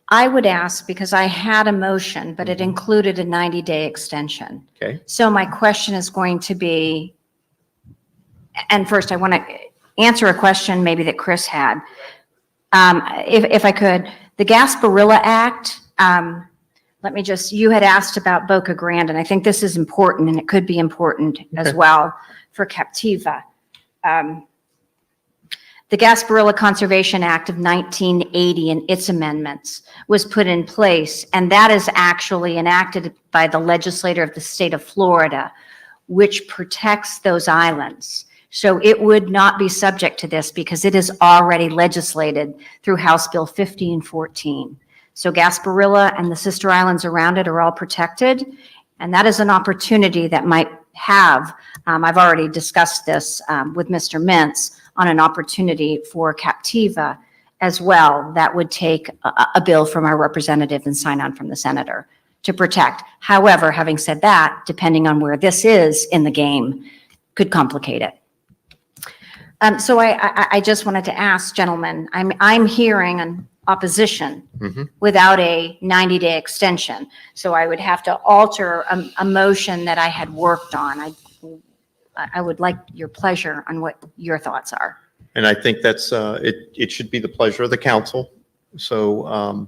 I would ask, because I had a motion, but it included a 90-day extension. Okay. So my question is going to be, and first I want to answer a question maybe that Chris had. If I could, the Gasparilla Act, let me just, you had asked about Boca Grande, and I think this is important, and it could be important as well for Captiva. The Gasparilla Conservation Act of 1980 and its amendments was put in place, and that is actually enacted by the legislature of the state of Florida, which protects those islands. So it would not be subject to this because it is already legislated through House Bill 1514. So Gasparilla and the sister islands around it are all protected, and that is an opportunity that might have, I've already discussed this with Mr. Mintz, on an opportunity for Captiva as well, that would take a bill from our representative and sign on from the senator to protect. However, having said that, depending on where this is in the game, could complicate it. So I just wanted to ask, gentlemen, I'm hearing, and opposition Mhm. without a 90-day extension. So I would have to alter a motion that I had worked on. I would like your pleasure on what your thoughts are. And I think that's, it should be the pleasure of the council. So, In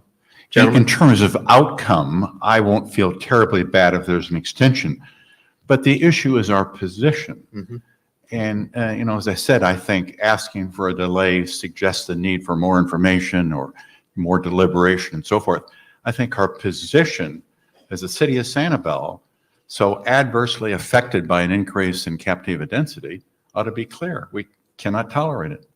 gentlemen, terms of outcome, I won't feel terribly bad if there's an extension, but the issue is our position. Mhm. And, as I said, I think asking for a delay suggests the need for more information or more deliberation and so forth. I think our position as a city of Sanibel, so adversely affected by an increase in Captiva density, ought to be clear. We cannot tolerate it.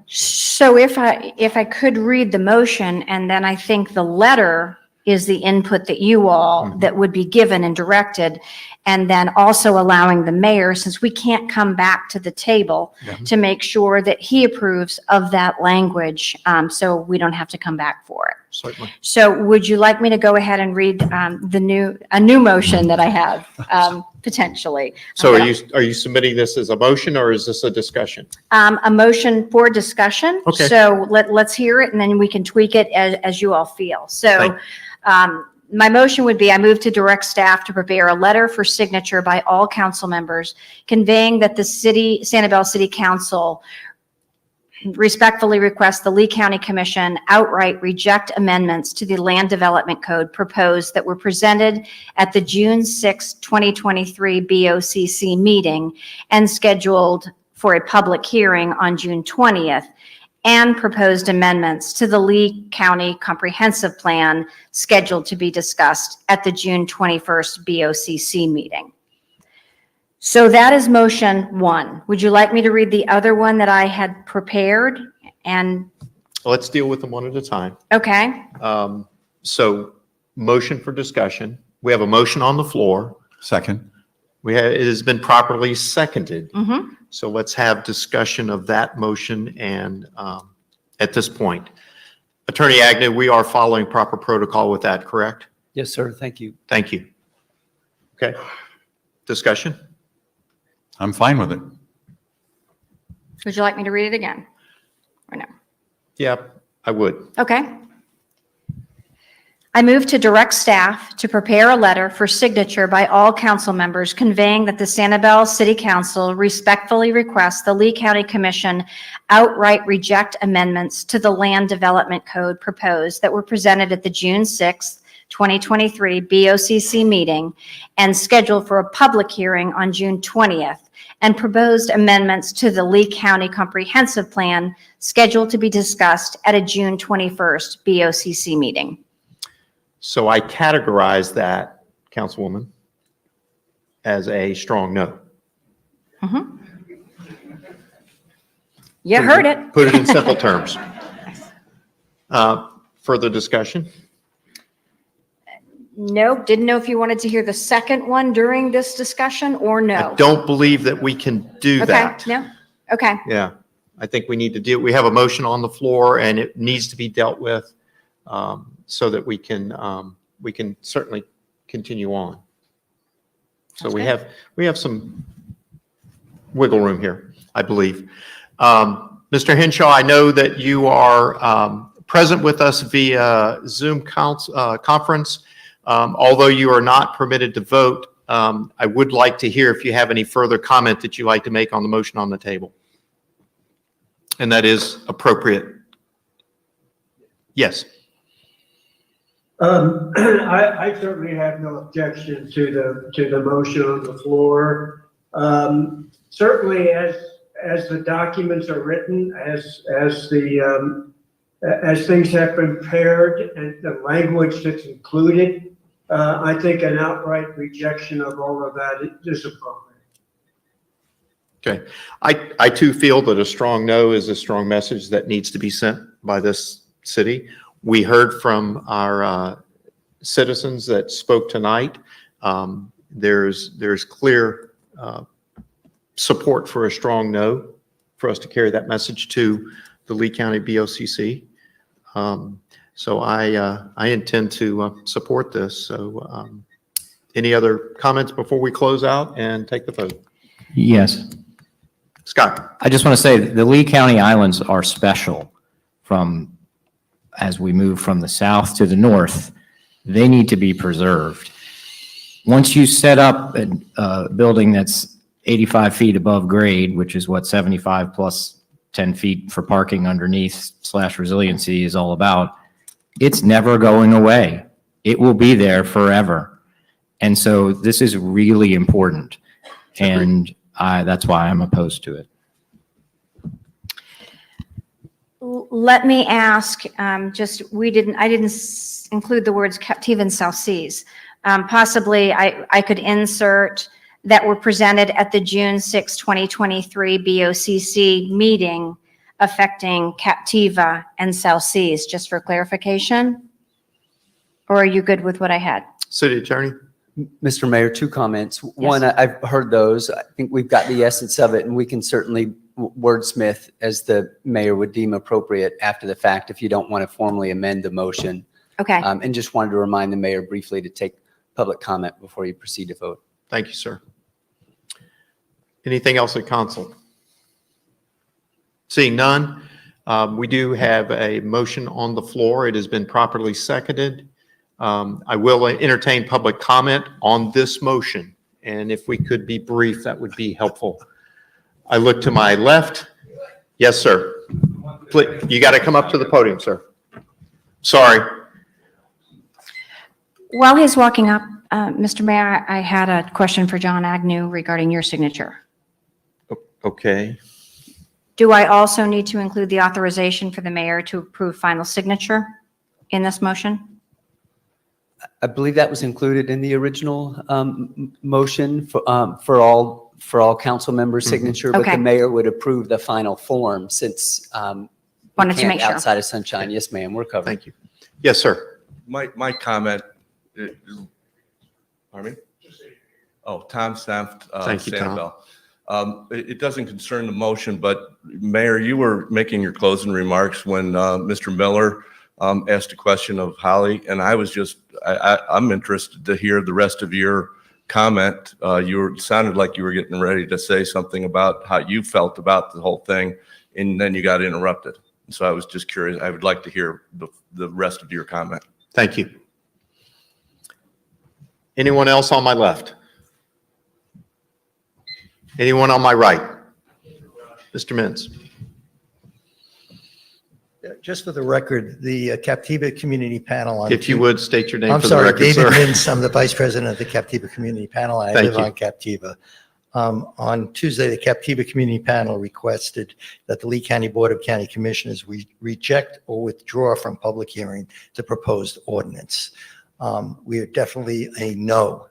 So if I could read the motion, and then I think the letter is the input that you all, that would be given and directed, and then also allowing the mayor, since we can't come back to the table, to make sure that he approves of that language, so we don't have to come back for it. certainly. So would you like me to go ahead and read a new motion that I have potentially? So are you submitting this as a motion or is this a discussion? A motion for discussion. Okay. So let's hear it and then we can tweak it as you all feel. So my motion would be, I move to direct staff to prepare a letter for signature by all council members conveying that the Sanibel City Council respectfully request the Lee County Commission outright reject amendments to the Land Development Code proposed that were presented at the June 6, 2023 BOCC meeting and scheduled for a public hearing on June 20th, and proposed amendments to the Lee County Comprehensive Plan scheduled to be discussed at the June 21st BOCC meeting. So that is motion one. Would you like me to read the other one that I had prepared? And, Let's deal with them one at a time. okay, So motion for discussion. We have a motion on the floor. Second. It has been properly seconded. mhm. So let's have discussion of that motion and at this point. Attorney Agnew, we are following proper protocol with that, correct? Yes, sir. Thank you. Thank you. Okay. Discussion? I'm fine with it. Would you like me to read it again? Or no? Yeah, I would. Okay. I move to direct staff to prepare a letter for signature by all council members conveying that the Sanibel City Council respectfully requests the Lee County Commission outright reject amendments to the Land Development Code proposed that were presented at the June 6th, 2023 BOCC meeting and scheduled for a public hearing on June 20th, and proposed amendments to the Lee County Comprehensive Plan scheduled to be discussed at a June 21st BOCC meeting. So I categorize that, Councilwoman, as a strong no. Mhm. You heard it. Put it in simple terms. Further discussion? No, didn't know if you wanted to hear the second one during this discussion or no. I don't believe that we can do that. Okay, no, okay. Yeah, I think we need to we have a motion on the floor and it needs to be dealt with so that we can certainly continue on. So we have some wiggle room here, I believe. Mr. Henshaw, I know that you are present with us via Zoom conference. Although you are not permitted to vote, I would like to hear if you have any further comment that you'd like to make on the motion on the table. And that is appropriate. Yes. I certainly have no objection to the motion on the floor. Certainly as the documents are written, as things have been prepared and the language that's included, I think an outright rejection of all of that is appropriate. Okay. I too feel that a strong no is a strong message that needs to be sent by this city. We heard from our citizens that spoke tonight. There's clear support for a strong no for us to carry that message to the Lee County BOCC. So I intend to support this. So any other comments before we close out and take the vote? Yes. Scott. I just want to say that the Lee County Islands are special from as we move from the south to the north, they need to be preserved. Once you set up a building that's 85 feet above grade, which is what 75 plus 10 feet for parking underneath / resiliency is all about, it's never going away. It will be there forever. And so this is really important. And that's why I'm opposed to it. Let me ask, I didn't include the words Captiva and South Seas. Possibly I could insert that were presented at the June 6, 2023 BOCC meeting affecting Captiva and South Seas, just for clarification? Or are you good with what I had? City Attorney? Mr. Mayor, two comments. One, I've heard those. I think we've got the essence of it, and we can certainly wordsmith as the mayor would deem appropriate after the fact if you don't want to formally amend the motion. Okay. And just wanted to remind the mayor briefly to take public comment before you proceed to vote. Thank you, sir. Anything else at council? Seeing none, we do have a motion on the floor. It has been properly seconded. I will entertain public comment on this motion, and if we could be brief, that would be helpful. I look to my left. Yes, sir. Please, you got to come up to the podium, sir. Sorry. While he's walking up, Mr. Mayor, I had a question for John Agnew regarding your signature. Okay. Do I also need to include the authorization for the mayor to approve final signature in this motion? I believe that was included in the original motion for all council members' signature, but Okay. the mayor would approve the final form since Wanted to make sure. outside of sunshine. Yes, ma'am, we're covered. Thank you. Yes, sir. My comment, pardon me? Oh, Tom Senft. Thank you, Tom. Sanibel. It doesn't concern the motion, but Mayor, you were making your closing remarks when Mr. Miller asked a question of Holly, and I was just, I'm interested to hear the rest of your comment. Sounded like you were getting ready to say something about how you felt about the whole thing, and then you got interrupted. So I was just curious. I would like to hear the rest of your comment. Thank you. Anyone else on my left? Anyone on my right? Mr. Mintz. Just for the record, the Captiva Community Panel on. If you would state your name I'm for the sorry, record, David sir. Mintz. I'm the Vice President of the Captiva Community Panel. I Thank live you. on Captiva. On Tuesday, the Captiva Community Panel requested that the Lee County Board of County Commissioners reject or withdraw from public hearing the proposed ordinance. We are definitely a no.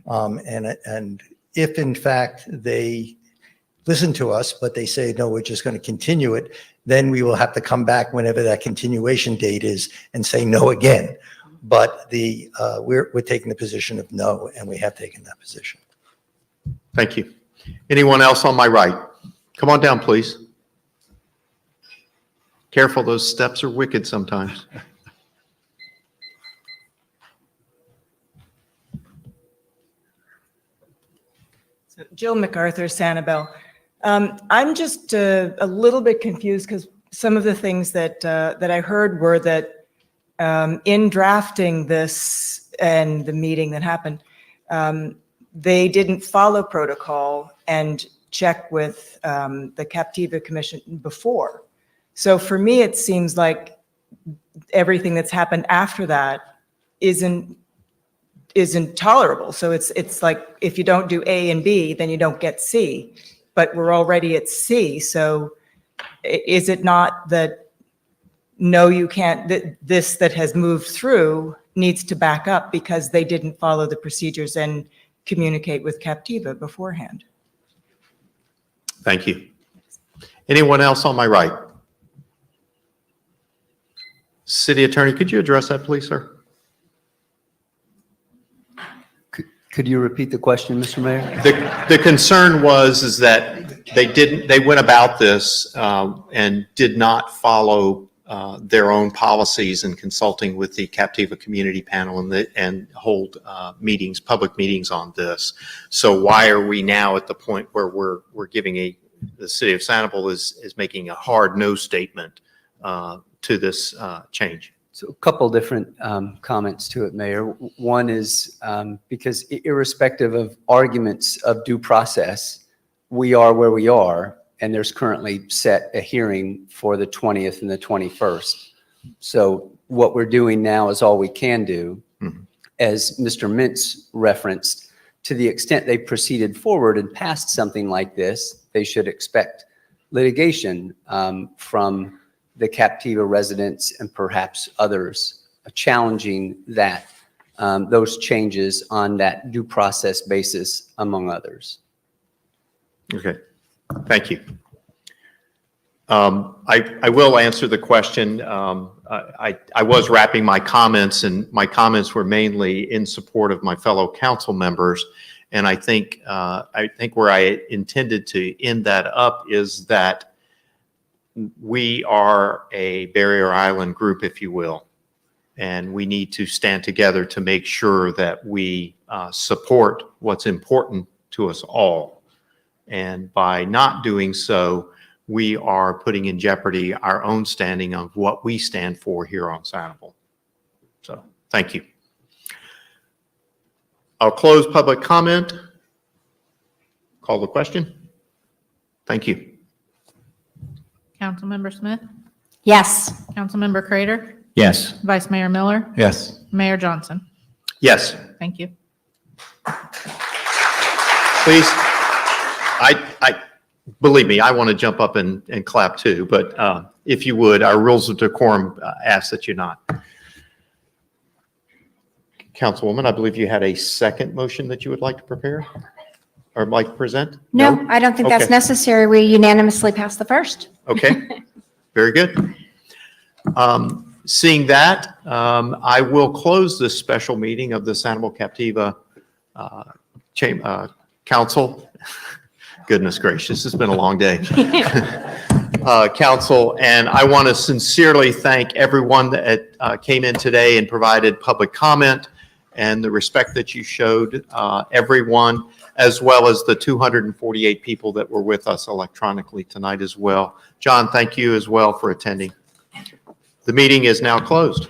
And if in fact they listen to us, but they say, no, we're just going to continue it, then we will have to come back whenever that continuation date is and say no again. But we're taking the position of no, and we have taken that position. Thank you. Anyone else on my right? Come on down, please. Careful, those steps are wicked sometimes. Jill MacArthur, Sanibel. I'm just a little bit confused because some of the things that I heard were that in drafting this and the meeting that happened, they didn't follow protocol and check with the Captiva Commission before. So for me, it seems like everything that's happened after that isn't tolerable. So it's like if you don't do A and B, then you don't get C. But we're already at C. So is it not that no, you can't, that this that has moved through needs to back up because they didn't follow the procedures and communicate with Captiva beforehand? Thank you. Anyone else on my right? City Attorney, could you address that, please, sir? Could you repeat the question, Mr. Mayor? The concern is that they went about this and did not follow their own policies in consulting with the Captiva Community Panel and hold public meetings on this. So why are we now at the point where we're giving the city of Sanibel is making a hard no statement to this change. So a couple different comments to it, Mayor. One is because irrespective of arguments of due process, we are where we are, and there's currently set a hearing for the 20th and the 21st. So what we're doing now is all we can do. Mm-hmm. As Mr. Mintz referenced, to the extent they proceeded forward and passed something like this, they should expect litigation from the Captiva residents and perhaps others challenging that, those changes on that due process basis, among others. Okay, thank you. I will answer the question. I was wrapping my comments, and my comments were mainly in support of my fellow council members. And I think where I intended to end that up is that we are a barrier island group, if you will, and we need to stand together to make sure that we support what's important to us all. And by not doing so, we are putting in jeopardy our own standing of what we stand for here on Sanibel. So, thank you. I'll close public comment. Call the question. Thank you. Councilmember Smith? Yes. Councilmember Crater? Yes. Vice Mayor Miller? Yes. Mayor Johnson? Yes, Thank you. please. I believe me, I want to jump up and clap too, but if you would, our rules of decorum ask that you not. Councilwoman, I believe you had a second motion that you would like to prepare or like to present? No, I don't think that's Okay. necessary. We unanimously passed the first. Okay, very good. Seeing that, I will close this special meeting of the Sanibel Captiva Council. Goodness gracious, it's been a long day. Council, and I want to sincerely thank everyone that came in today and provided public comment and the respect that you showed everyone, as well as the 248 people that were with us electronically tonight as well. John, thank you as well for attending. The meeting is now closed.